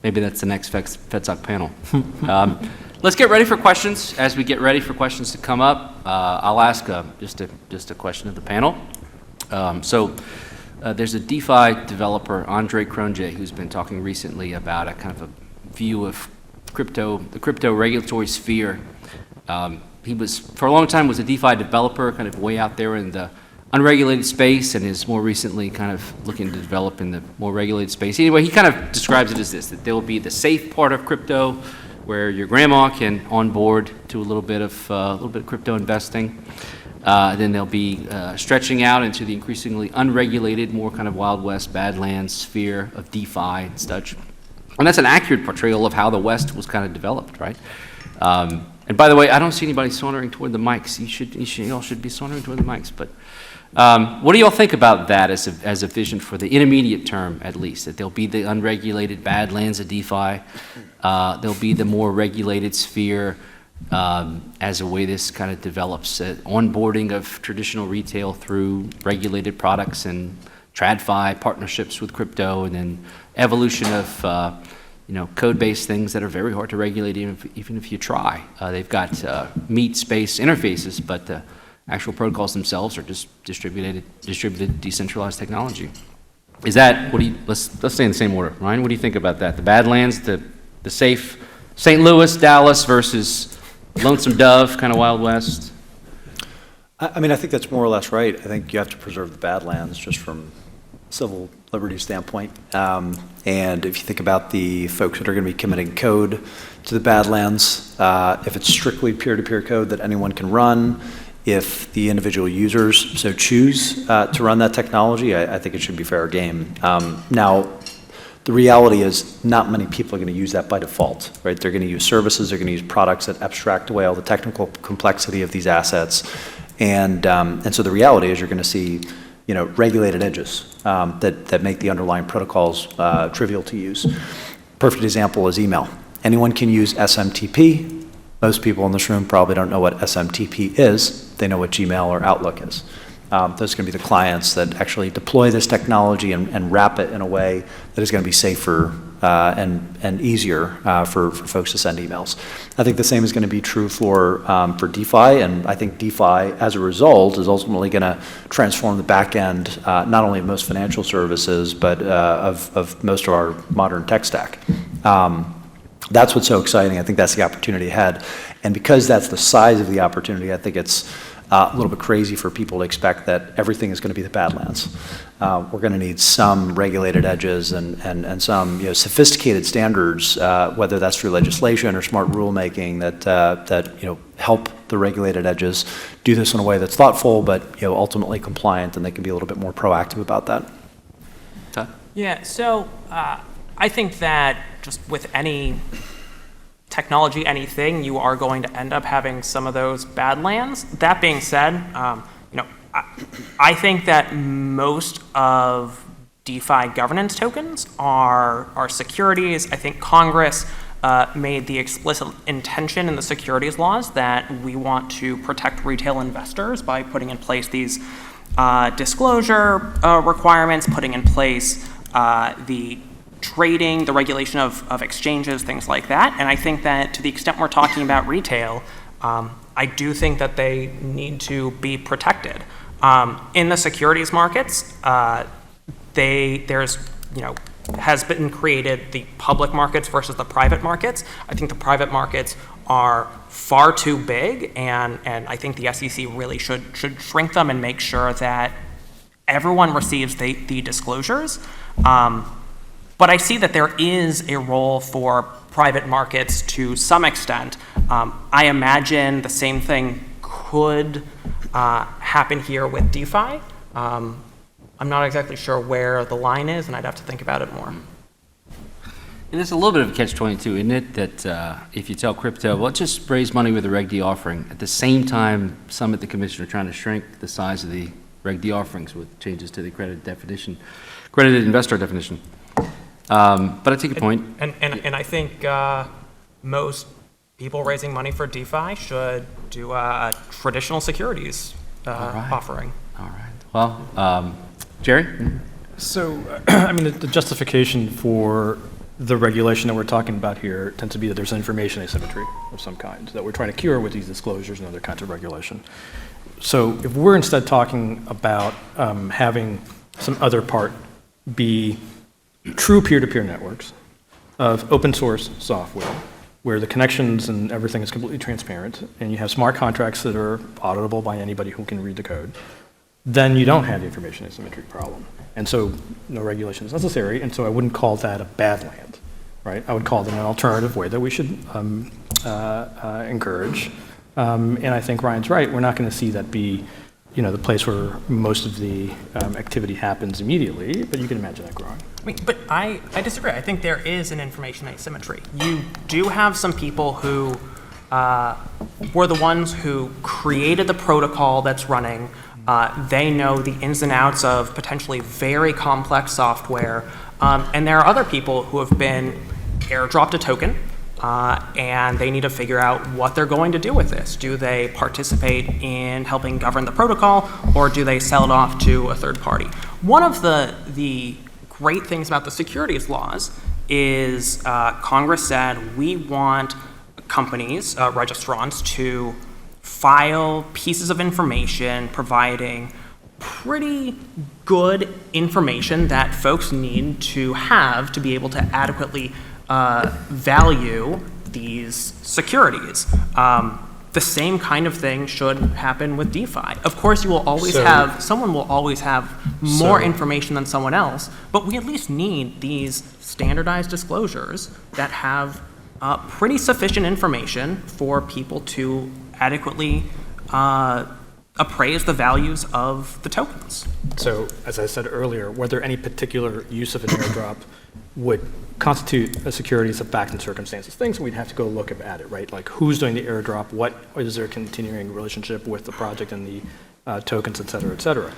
Maybe that's the next FedSoc panel. Let's get ready for questions. As we get ready for questions to come up, I'll ask just a question of the panel. There's a DeFi developer, Andre Cronje, who's been talking recently about a kind of a view of the crypto regulatory sphere. He was, for a long time, was a DeFi developer, kind of way out there in the unregulated space, and is more recently kind of looking to develop in the more regulated space. Anyway, he kind of describes it as this, that there will be the safe part of crypto, where your grandma can onboard to a little bit of crypto investing. Then they'll be stretching out into the increasingly unregulated, more kind of Wild West, Badlands sphere of DeFi and such. And that's an accurate portrayal of how the West was kind of developed, right? And by the way, I don't see anybody sauntering toward the mics. You all should be sauntering toward the mics. But what do you all think about that as a vision for the intermediate term, at least? That there'll be the unregulated Badlands of DeFi. There'll be the more regulated sphere as a way this kind of develops, onboarding of traditional retail through regulated products and TradFi partnerships with crypto, and then evolution of code-based things that are very hard to regulate even if you try. They've got meat-space interfaces, but the actual protocols themselves are just distributed decentralized technology. Is that, let's stay in the same order. Ryan, what do you think about that? The Badlands, the safe St. Louis, Dallas versus Lonesome Dove, kind of Wild West? I mean, I think that's more or less right. I think you have to preserve the Badlands just from civil liberties standpoint. And if you think about the folks that are going to be committing code to the Badlands, if it's strictly peer-to-peer code that anyone can run, if the individual users so choose to run that technology, I think it should be fair game. Now, the reality is not many people are going to use that by default, right? They're going to use services, they're going to use products that abstract away all the technical complexity of these assets. And so the reality is you're going to see, regulated edges that make the underlying protocols trivial to use. Perfect example is email. Anyone can use SMTP. Most people in this room probably don't know what SMTP is. They know what Gmail or Outlook is. Those are going to be the clients that actually deploy this technology and wrap it in a way that is going to be safer and easier for folks to send emails. I think the same is going to be true for DeFi, and I think DeFi, as a result, is ultimately going to transform the back end, not only of most financial services, but of most of our modern tech stack. That's what's so exciting. I think that's the opportunity ahead. And because that's the size of the opportunity, I think it's a little bit crazy for people to expect that everything is going to be the Badlands. We're going to need some regulated edges and some sophisticated standards, whether that's through legislation or smart rulemaking that help the regulated edges do this in a way that's thoughtful but ultimately compliant, and they can be a little bit more proactive about that. Todd? Yeah, so I think that just with any technology, anything, you are going to end up having some of those Badlands. That being said, I think that most of DeFi governance tokens are securities. I think Congress made the explicit intention in the securities laws that we want to protect retail investors by putting in place these disclosure requirements, putting in place the trading, the regulation of exchanges, things like that. And I think that to the extent we're talking about retail, I do think that they need to be protected. In the securities markets, has been created the public markets versus the private markets. I think the private markets are far too big, and I think the SEC really should shrink them and make sure that everyone receives the disclosures. But I see that there is a role for private markets to some extent. I imagine the same thing could happen here with DeFi. I'm not exactly sure where the line is, and I'd have to think about it more. And there's a little bit of a catch-22, isn't it? That if you tell crypto, well, let's just raise money with a Reg D offering. At the same time, some at the commission are trying to shrink the size of the Reg D offerings with changes to the accredited investor definition. But I take a point. And I think most people raising money for DeFi should do a traditional securities offering. All right. Well, Jerry? So, the justification for the regulation that we're talking about here tends to be that there's information asymmetry of some kind that we're trying to cure with these disclosures and other kinds of regulation. So if we're instead talking about having some other part be true peer-to-peer networks of open source software where the connections and everything is completely transparent, and you have smart contracts that are auditable by anybody who can read the code, then you don't have the information asymmetry problem. And so no regulation is necessary, and so I wouldn't call that a Badland, right? I would call it an alternative way that we should encourage. And I think Ryan's right, we're not going to see that be the place where most of the activity happens immediately, but you can imagine that growing. But I disagree. I think there is an information asymmetry. You do have some people who were the ones who created the protocol that's running. They know the ins and outs of potentially very complex software. And there are other people who have been airdropped a token, and they need to figure out what they're going to do with this. Do they participate in helping govern the protocol, or do they sell it off to a third party? One of the great things about the securities laws is Congress said we want companies, registrants, to file pieces of information providing pretty good information that folks need to have to be able to adequately value these securities. The same kind of thing should happen with DeFi. Of course, someone will always have more information than someone else, but we at least need these standardized disclosures that have pretty sufficient information for people to adequately appraise the values of the tokens. So, as I said earlier, whether any particular use of an airdrop would constitute a securities of facts and circumstances, things we'd have to go look at it, right? Like who's doing the airdrop, what is their continuing relationship with the project and the tokens, et cetera, et cetera.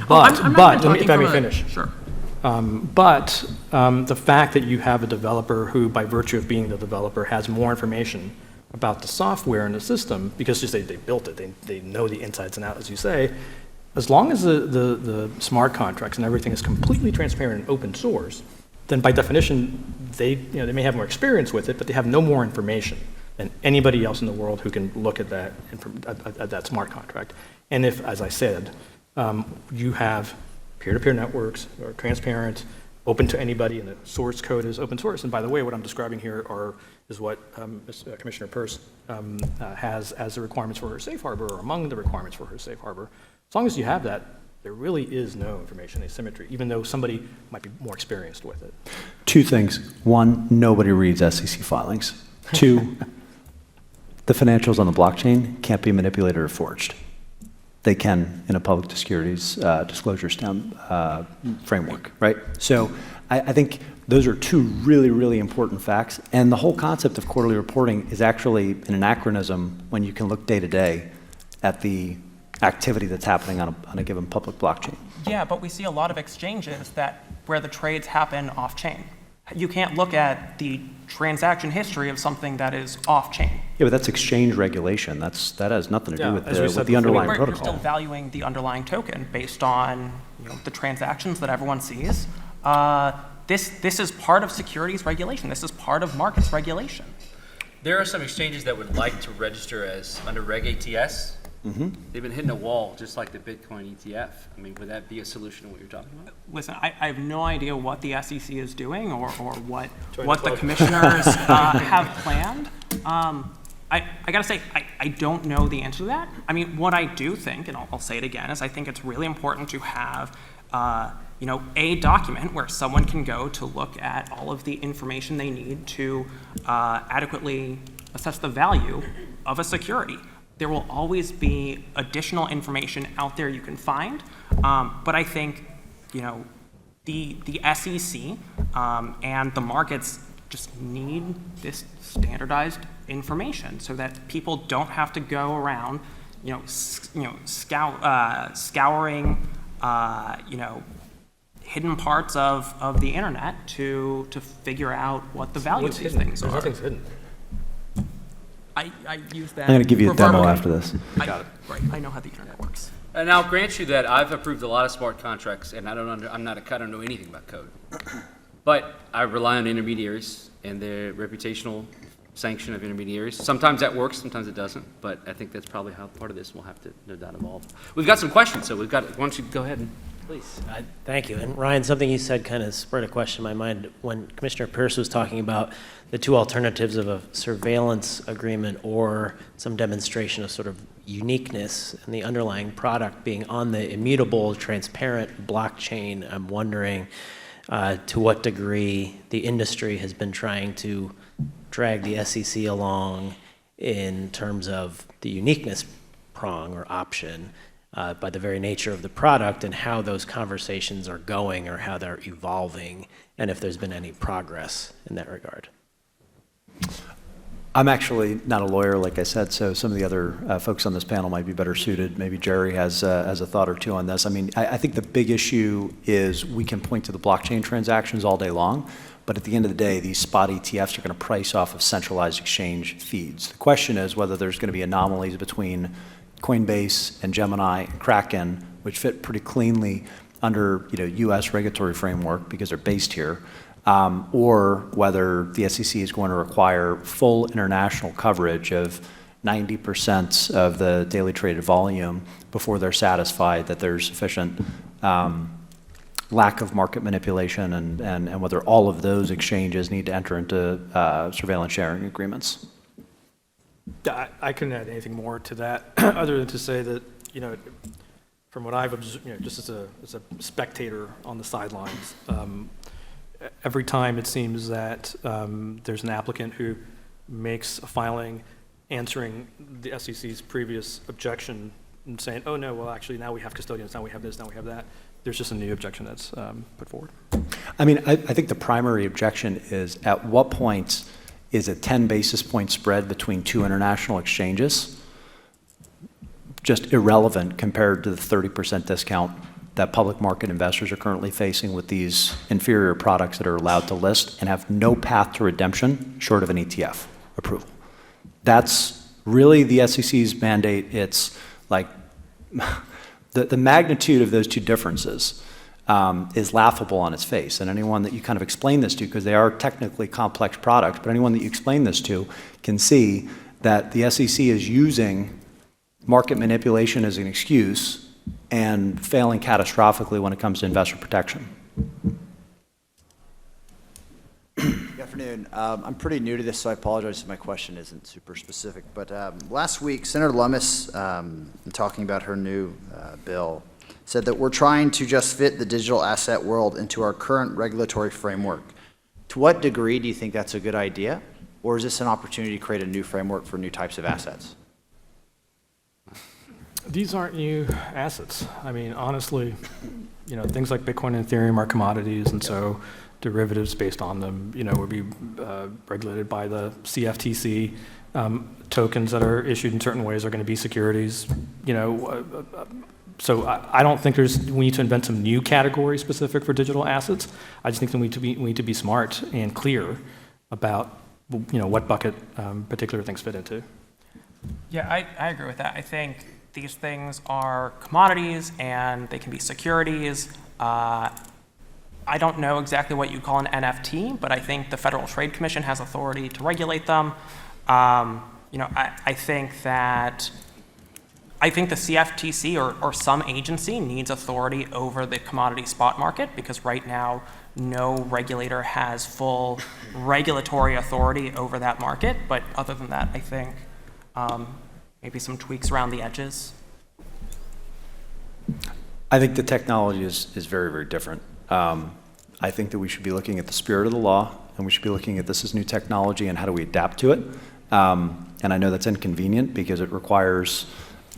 But if I may finish. Sure. The fact that you have a developer who, by virtue of being the developer, has more information about the software in the system, because just they built it, they know the insides and outs, as you say, as long as the smart contracts and everything is completely transparent and open source, then by definition, they may have more experience with it, but they have no more information than anybody else in the world who can look at that smart contract. And if, as I said, you have peer-to-peer networks are transparent, open to anybody, and the source code is open source. And by the way, what I'm describing here is what Commissioner Peirce has as the requirements for her safe harbor, or among the requirements for her safe harbor. As long as you have that, there really is no information asymmetry, even though somebody might be more experienced with it. Two things. One, nobody reads SEC filings. Two, the financials on the blockchain can't be manipulated or forged. They can in a public securities disclosure framework, right? So I think those are two really, really important facts. And the whole concept of quarterly reporting is actually an anachronism when you can look day to day at the activity that's happening on a given public blockchain. Yeah, but we see a lot of exchanges where the trades happen off-chain. You can't look at the transaction history of something that is off-chain. Yeah, but that's exchange regulation. That has nothing to do with the underlying protocol. You're still valuing the underlying token based on the transactions that everyone sees. This is part of securities regulation. This is part of markets regulation. There are some exchanges that would like to register as under Reg ATS. Mm-hmm. They've been hitting a wall, just like the Bitcoin ETF. I mean, would that be a solution to what you're talking about? Listen, I have no idea what the SEC is doing or what the commissioners have planned. I gotta say, I don't know the answer to that. I mean, what I do think, and I'll say it again, is I think it's really important to have a document where someone can go to look at all of the information they need to adequately assess the value of a security. There will always be additional information out there you can find, but I think, the SEC and the markets just need this standardized information so that people don't have to go around, scouring, hidden parts of the internet to figure out what the value of these things are. Nothing's hidden. I use that. I'm going to give you a demo after this. Got it. Right. I know how the internet works. And I'll grant you that I've approved a lot of smart contracts, and I don't know anything about code. But I rely on intermediaries and the reputational sanction of intermediaries. Sometimes that works, sometimes it doesn't. But I think that's probably how part of this will have to, no doubt, evolve. We've got some questions, so why don't you go ahead and please. Thank you. And Ryan, something you said kind of spurred a question in my mind. When Commissioner Peirce was talking about the two alternatives of a surveillance agreement or some demonstration of sort of uniqueness in the underlying product being on the immutable, transparent blockchain, I'm wondering to what degree the industry has been trying to drag the SEC along in terms of the uniqueness prong or option by the very nature of the product, and how those conversations are going or how they're evolving, and if there's been any progress in that regard. I'm actually not a lawyer, like I said, so some of the other folks on this panel might be better suited. Maybe Jerry has a thought or two on this. I mean, I think the big issue is we can point to the blockchain transactions all day long, but at the end of the day, these spot ETFs are going to price off of centralized exchange feeds. The question is whether there's going to be anomalies between Coinbase and Gemini and Kraken, which fit pretty cleanly under U.S. regulatory framework because they're based here, or whether the SEC is going to require full international coverage of 90% of the daily traded volume before they're satisfied that there's sufficient lack of market manipulation, and whether all of those exchanges need to enter into surveillance sharing agreements. I couldn't add anything more to that, other than to say that, from what I've observed, just as a spectator on the sidelines, every time it seems that there's an applicant who makes a filing answering the SEC's previous objection and saying, oh no, well actually now we have custodians, now we have this, now we have that. There's just a new objection that's put forward. I mean, I think the primary objection is, at what point is a 10 basis point spread between two international exchanges just irrelevant compared to the 30% discount that public market investors are currently facing with these inferior products that are allowed to list and have no path to redemption short of an ETF approval? That's really the SEC's mandate. It's like the magnitude of those two differences is laughable on its face. And anyone that you kind of explain this to, because they are technically complex products, but anyone that you explain this to can see that the SEC is using market manipulation as an excuse and failing catastrophically when it comes to investor protection. Good afternoon. I'm pretty new to this, so I apologize if my question isn't super specific. But last week, Senator Lummis, in talking about her new bill, said that we're trying to just fit the digital asset world into our current regulatory framework. To what degree do you think that's a good idea? Or is this an opportunity to create a new framework for new types of assets? These aren't new assets. I mean, honestly, things like Bitcoin and Ethereum are commodities, and so derivatives based on them, would be regulated by the CFTC. Tokens that are issued in certain ways are going to be securities. So I don't think we need to invent some new category specific for digital assets. I just think that we need to be smart and clear about what bucket particular things fit into. Yeah, I agree with that. I think these things are commodities and they can be securities. I don't know exactly what you call an NFT, but I think the Federal Trade Commission has authority to regulate them. I think the CFTC or some agency needs authority over the commodity spot market, because right now no regulator has full regulatory authority over that market. But other than that, I think maybe some tweaks around the edges. I think the technology is very, very different. I think that we should be looking at the spirit of the law, and we should be looking at this as new technology and how do we adapt to it. And I know that's inconvenient because it requires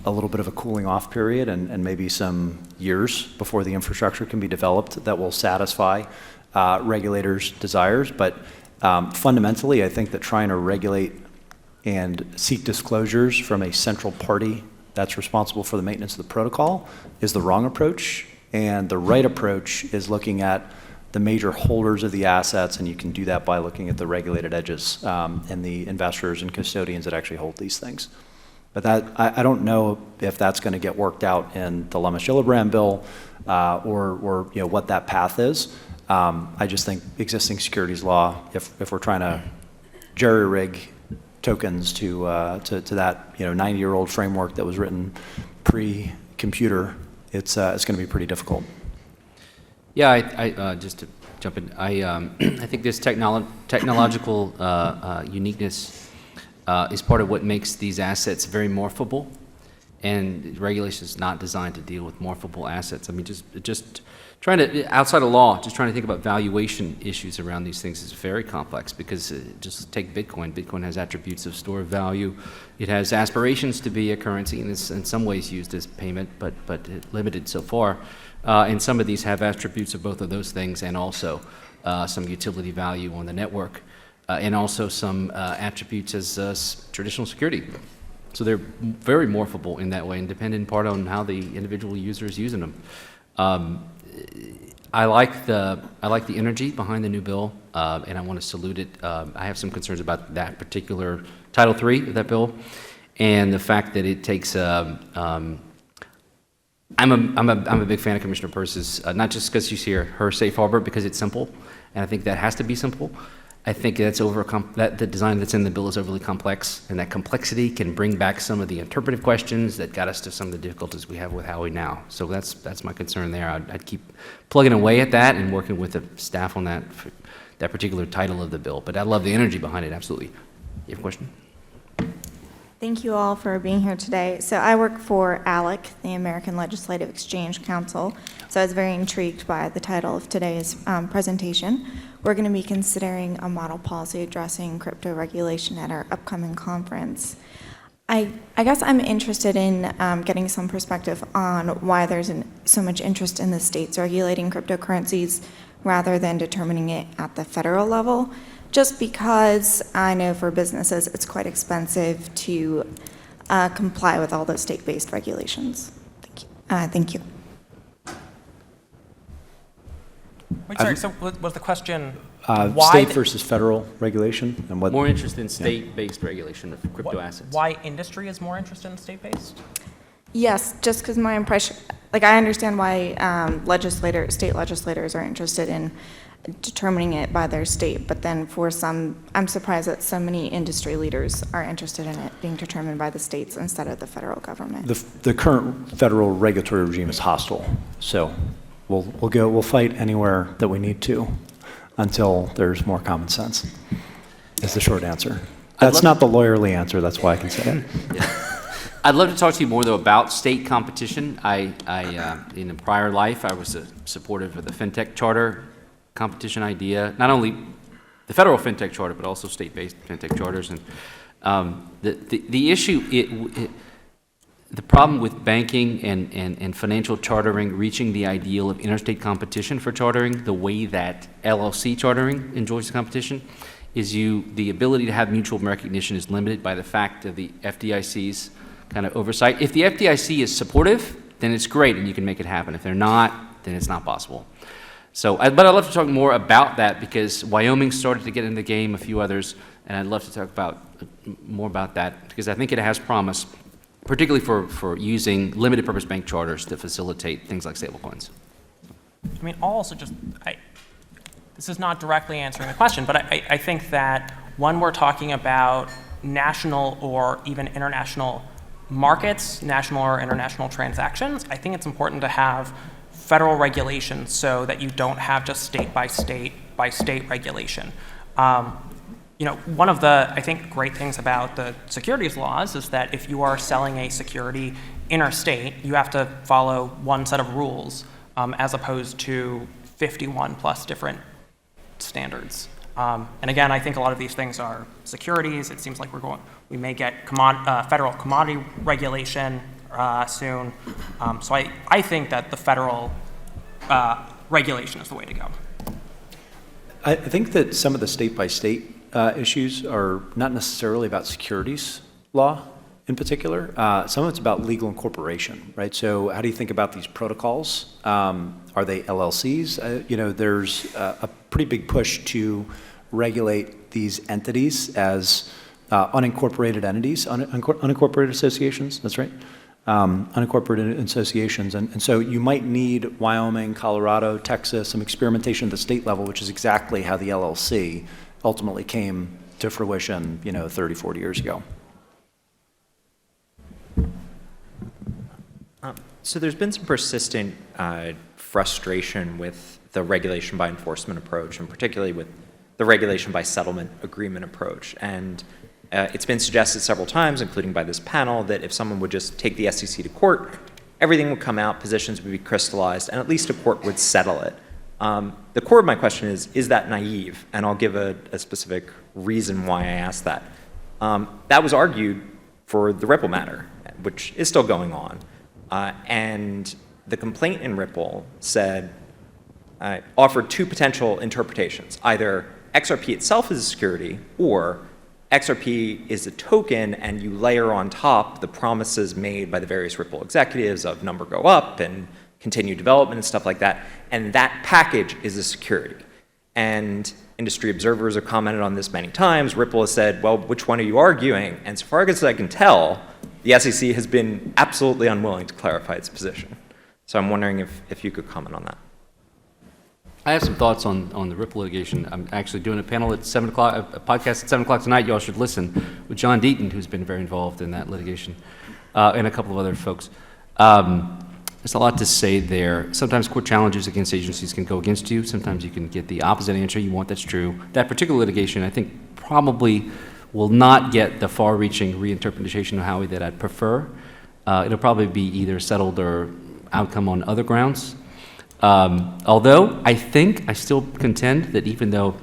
a little bit of a cooling off period and maybe some years before the infrastructure can be developed that will satisfy regulators' desires. But fundamentally, I think that trying to regulate and seek disclosures from a central party that's responsible for the maintenance of the protocol is the wrong approach. And the right approach is looking at the major holders of the assets, and you can do that by looking at the regulated edges and the investors and custodians that actually hold these things. But that I don't know if that's going to get worked out in the Lummis-Gillibrand bill or what that path is. I just think existing securities law, if we're trying to jerry-rig tokens to that 90-year-old framework that was written pre-computer, it's going to be pretty difficult. Yeah, I just to jump in, I think this technological uniqueness is part of what makes these assets very morphable, and regulation is not designed to deal with morphable assets. I mean, just trying to, outside of law, just trying to think about valuation issues around these things is very complex, because just take Bitcoin. Bitcoin has attributes of store of value. It has aspirations to be a currency, and it's in some ways used as payment, but limited so far. And some of these have attributes of both of those things, and also some utility value on the network, and also some attributes as traditional security. So they're very morphable in that way, and depend in part on how the individual user is using them. I like the energy behind the new bill, and I want to salute it. I have some concerns about that particular Title III of that bill, and the fact that it takes. I'm a big fan of Commissioner Peirce's, not just because she's here, her safe harbor, because it's simple, and I think that has to be simple. I think that's that the design that's in the bill is overly complex, and that complexity can bring back some of the interpretive questions that got us to some of the difficulties we have with Howey now. So that's my concern there. I'd keep plugging away at that and working with the staff on that particular title of the bill. But I love the energy behind it, absolutely. You have a question? Thank you all for being here today. So I work for ALEC, the American Legislative Exchange Council. So I was very intrigued by the title of today's presentation. We're going to be considering a model policy addressing crypto regulation at our upcoming conference. I guess I'm interested in getting some perspective on why there's so much interest in the states regulating cryptocurrencies rather than determining it at the federal level. Just because I know for businesses it's quite expensive to comply with all those state-based regulations. Thank you. Wait, sorry, so was the question State versus federal regulation and what? More interest in state-based regulation of crypto assets. Why industry is more interested in state-based? Yes, just because my impression, like I understand why state legislators are interested in determining it by their state, but then for some, I'm surprised that so many industry leaders are interested in it being determined by the states instead of the federal government. The current federal regulatory regime is hostile, so we'll fight anywhere that we need to until there's more common sense, is the short answer. That's not the lawyerly answer, that's why I can say it. I'd love to talk to you more, though, about state competition. In a prior life, I was a supportive of the FinTech Charter competition idea, not only the federal FinTech Charter, but also state-based FinTech charters. And the issue, the problem with banking and financial chartering reaching the ideal of interstate competition for chartering, the way that LLC chartering enjoys the competition, is the ability to have mutual recognition is limited by the fact of the FDIC's kind of oversight. If the FDIC is supportive, then it's great and you can make it happen. If they're not, then it's not possible. So, but I'd love to talk more about that because Wyoming started to get in the game, a few others, and I'd love to talk more about that because I think it has promise, particularly for using limited purpose bank charters to facilitate things like stablecoins. I mean, I'll also this is not directly answering the question, but I think that when we're talking about national or even international markets, national or international transactions, I think it's important to have federal regulation so that you don't have just state by state regulation. One of the, I think, great things about the securities laws is that if you are selling a security interstate, you have to follow one set of rules as opposed to 51 plus different standards. And again, I think a lot of these things are securities. It seems like we may get federal commodity regulation soon. So I think that the federal regulation is the way to go. I think that some of the state-by-state issues are not necessarily about securities law in particular. Some of it's about legal incorporation, right? So how do you think about these protocols? Are they LLCs? There's a pretty big push to regulate these entities as unincorporated entities, unincorporated associations, that's right. Unincorporated associations. And so you might need Wyoming, Colorado, Texas, some experimentation at the state level, which is exactly how the LLC ultimately came to fruition, 30, 40 years ago. So there's been some persistent frustration with the regulation by enforcement approach, and particularly with the regulation by settlement agreement approach. And it's been suggested several times, including by this panel, that if someone would just take the SEC to court, everything would come out, positions would be crystallized, and at least a court would settle it. The core of my question is that naive? And I'll give a specific reason why I asked that. That was argued for the Ripple matter, which is still going on. And the complaint in Ripple offered two potential interpretations. Either XRP itself is a security, or XRP is a token and you layer on top the promises made by the various Ripple executives of number go up and continued development and stuff like that. And that package is a security. And industry observers have commented on this many times. Ripple has said, well, which one are you arguing? And so far as I can tell, the SEC has been absolutely unwilling to clarify its position. So I'm wondering if you could comment on that. I have some thoughts on the Ripple litigation. I'm actually doing a panel at 7 o'clock, a podcast at 7 o'clock tonight. You all should listen, with John Deaton, who's been very involved in that litigation, and a couple of other folks. There's a lot to say there. Sometimes court challenges against agencies can go against you. Sometimes you can get the opposite answer you want. That's true. That particular litigation, I think, probably will not get the far-reaching reinterpretation of Howey that I'd prefer. It'll probably be either settled or outcome on other grounds. Although I still contend that even though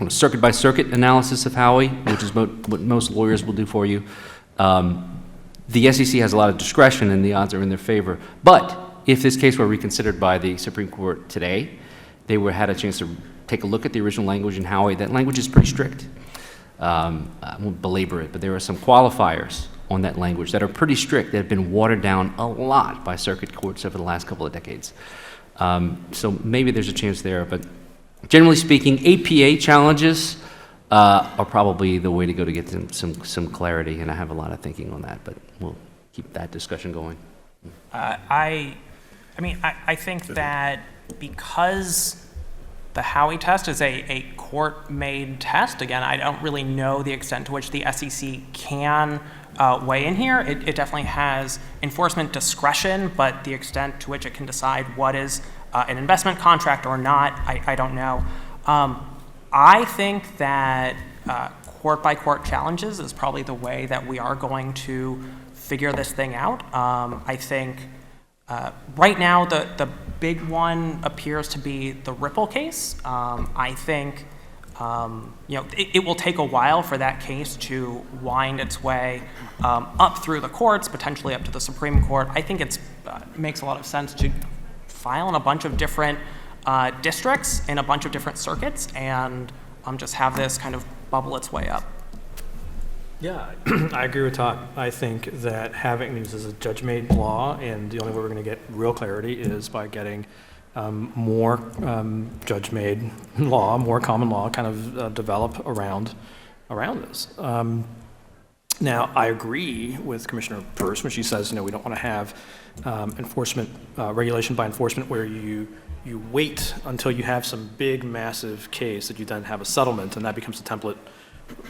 on a circuit-by-circuit analysis of Howey, which is what most lawyers will do for you, the SEC has a lot of discretion and the odds are in their favor. But if this case were reconsidered by the Supreme Court today, they had a chance to take a look at the original language in Howey. That language is pretty strict. I won't belabor it, but there are some qualifiers on that language that are pretty strict, that have been watered down a lot by circuit courts over the last couple of decades. So maybe there's a chance there, but generally speaking, APA challenges are probably the way to go to get some clarity, and I have a lot of thinking on that, but we'll keep that discussion going. I think that because the Howey test is a court-made test, again, I don't really know the extent to which the SEC can weigh in here. It definitely has enforcement discretion, but the extent to which it can decide what is an investment contract or not, I don't know. I think that court-by-court challenges is probably the way that we are going to figure this thing out. I think right now the big one appears to be the Ripple case. I think it will take a while for that case to wind its way up through the courts, potentially up to the Supreme Court. I think it makes a lot of sense to file in a bunch of different districts in a bunch of different circuits and just have this kind of bubble its way up. Yeah, I agree with Todd. I think that having these as a judge-made law, and the only way we're going to get real clarity is by getting more judge-made law, more common law kind of develop around this. Now, I agree with Commissioner Peirce when she says, we don't want to have enforcement, regulation by enforcement where you wait until you have some big, massive case that you then have a settlement, and that becomes a template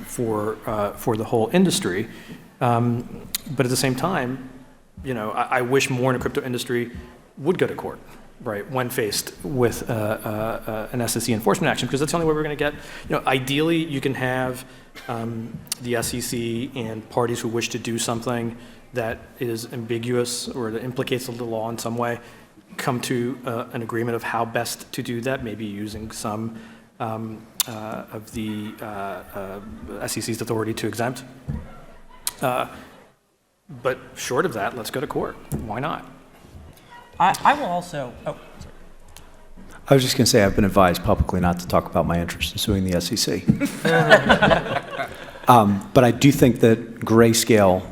for the whole industry. But at the same time, I wish more in the crypto industry would go to court, right, when faced with an SEC enforcement action, because that's the only way we're going to get, ideally you can have the SEC and parties who wish to do something that is ambiguous or that implicates the law in some way come to an agreement of how best to do that, maybe using some of the SEC's authority to exempt. But short of that, let's go to court. Why not? I will also, I was just going to say I've been advised publicly not to talk about my interest in suing the SEC. But I do think that Grayscale,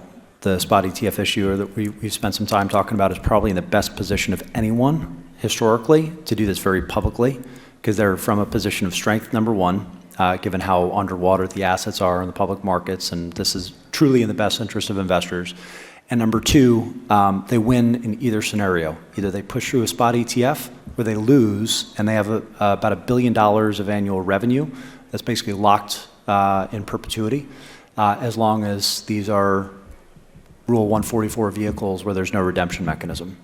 the spot ETF issuer that we've spent some time talking about, is probably in the best position of anyone historically to do this very publicly, because they're from a position of strength, number one, given how underwater the assets are in the public markets, and this is truly in the best interest of investors. And number two, they win in either scenario. Either they push through a spot ETF, or they lose, and they have about $1 billion of annual revenue that's basically locked in perpetuity, as long as these are Rule 144 vehicles where there's no redemption mechanism.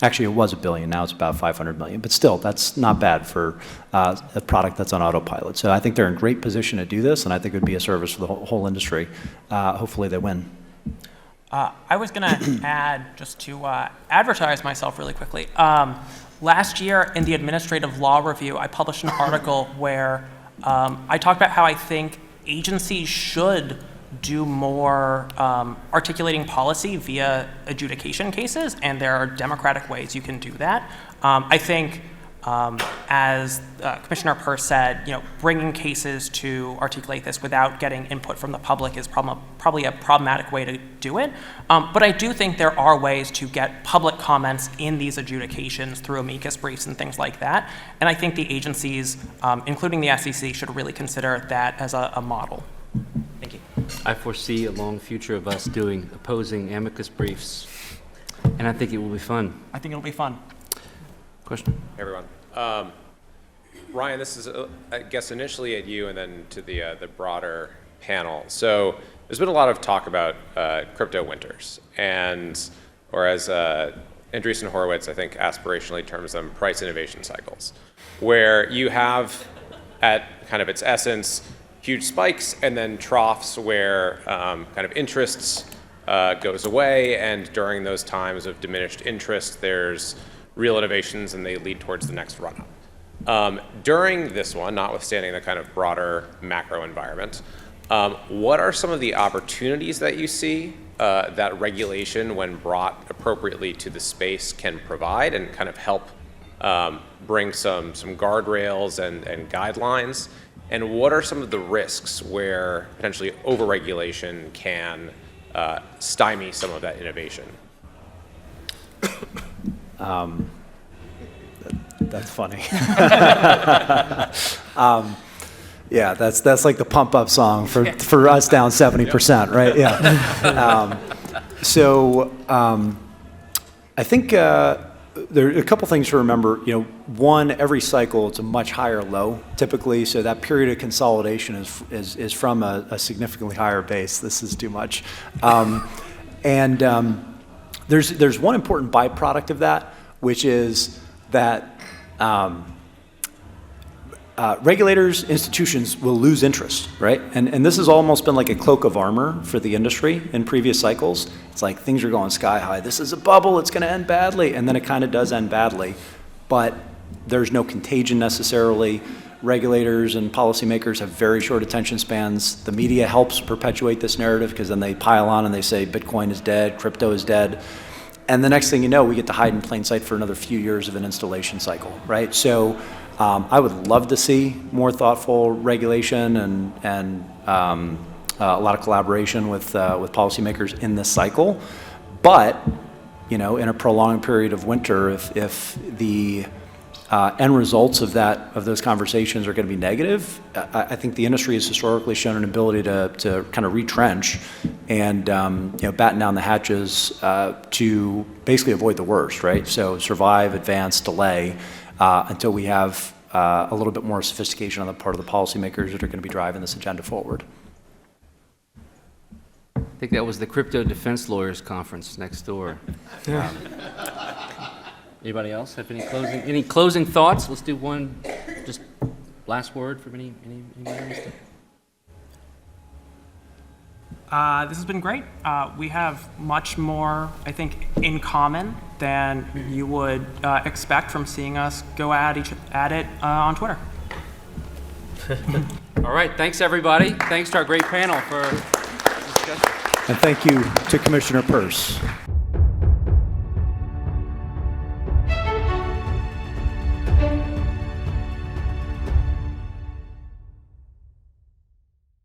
Actually, it was $1 billion, now it's about $500 million, but still, that's not bad for a product that's on autopilot. So I think they're in great position to do this, and I think it would be a service for the whole industry. Hopefully they win. I was going to add, just to advertise myself really quickly. Last year in the Administrative Law Review, I published an article where I talked about how I think agencies should do more articulating policy via adjudication cases, and there are democratic ways you can do that. I think, as Commissioner Peirce said, bringing cases to articulate this without getting input from the public is probably a problematic way to do it. But I do think there are ways to get public comments in these adjudications through amicus briefs and things like that. And I think the agencies, including the SEC, should really consider that as a model. Thank you. I foresee a long future of us doing opposing amicus briefs, and I think it will be fun. I think it'll be fun. Question? Hey, everyone. Ryan, this is, I guess, initially at you and then to the broader panel. So there's been a lot of talk about crypto winters, or as Andreessen Horowitz, I think, aspirationally terms them, price innovation cycles, where you have, at kind of its essence, huge spikes and then troughs where kind of interests goes away, and during those times of diminished interest, there's real innovations and they lead towards the next run-up. During this one, notwithstanding the kind of broader macro environment, what are some of the opportunities that you see that regulation, when brought appropriately to the space, can provide and kind of help bring some guardrails and guidelines? And what are some of the risks where potentially overregulation can stymie some of that innovation? That's funny. Yeah, that's like the pump up song for us down 70%, right? Yeah. I think there are a couple things to remember. One, every cycle it's a much higher low typically, so that period of consolidation is from a significantly higher base. This is too much. There's one important byproduct of that, which is that regulators, institutions will lose interest, right? And this has almost been like a cloak of armor for the industry in previous cycles. It's like things are going sky high. This is a bubble. It's going to end badly. And then it kind of does end badly. But there's no contagion necessarily. Regulators and policymakers have very short attention spans. The media helps perpetuate this narrative because then they pile on and they say Bitcoin is dead, crypto is dead. And the next thing you know, we get to hide in plain sight for another few years of an installation cycle, right? So I would love to see more thoughtful regulation and a lot of collaboration with policymakers in this cycle. But in a prolonged period of winter, if the end results of those conversations are going to be negative, I think the industry has historically shown an ability to kind of retrench and batten down the hatches to basically avoid the worst, right? So survive, advance, delay until we have a little bit more sophistication on the part of the policymakers that are going to be driving this agenda forward. I think that was the Crypto Defense Lawyers Conference next door. Anybody else have any closing thoughts? Let's do one, just last word from anybody else. This has been great. We have much more, I think, in common than you would expect from seeing us go at it on Twitter. All right, thanks everybody. Thanks to our great panel for discussion. And thank you to Commissioner Peirce.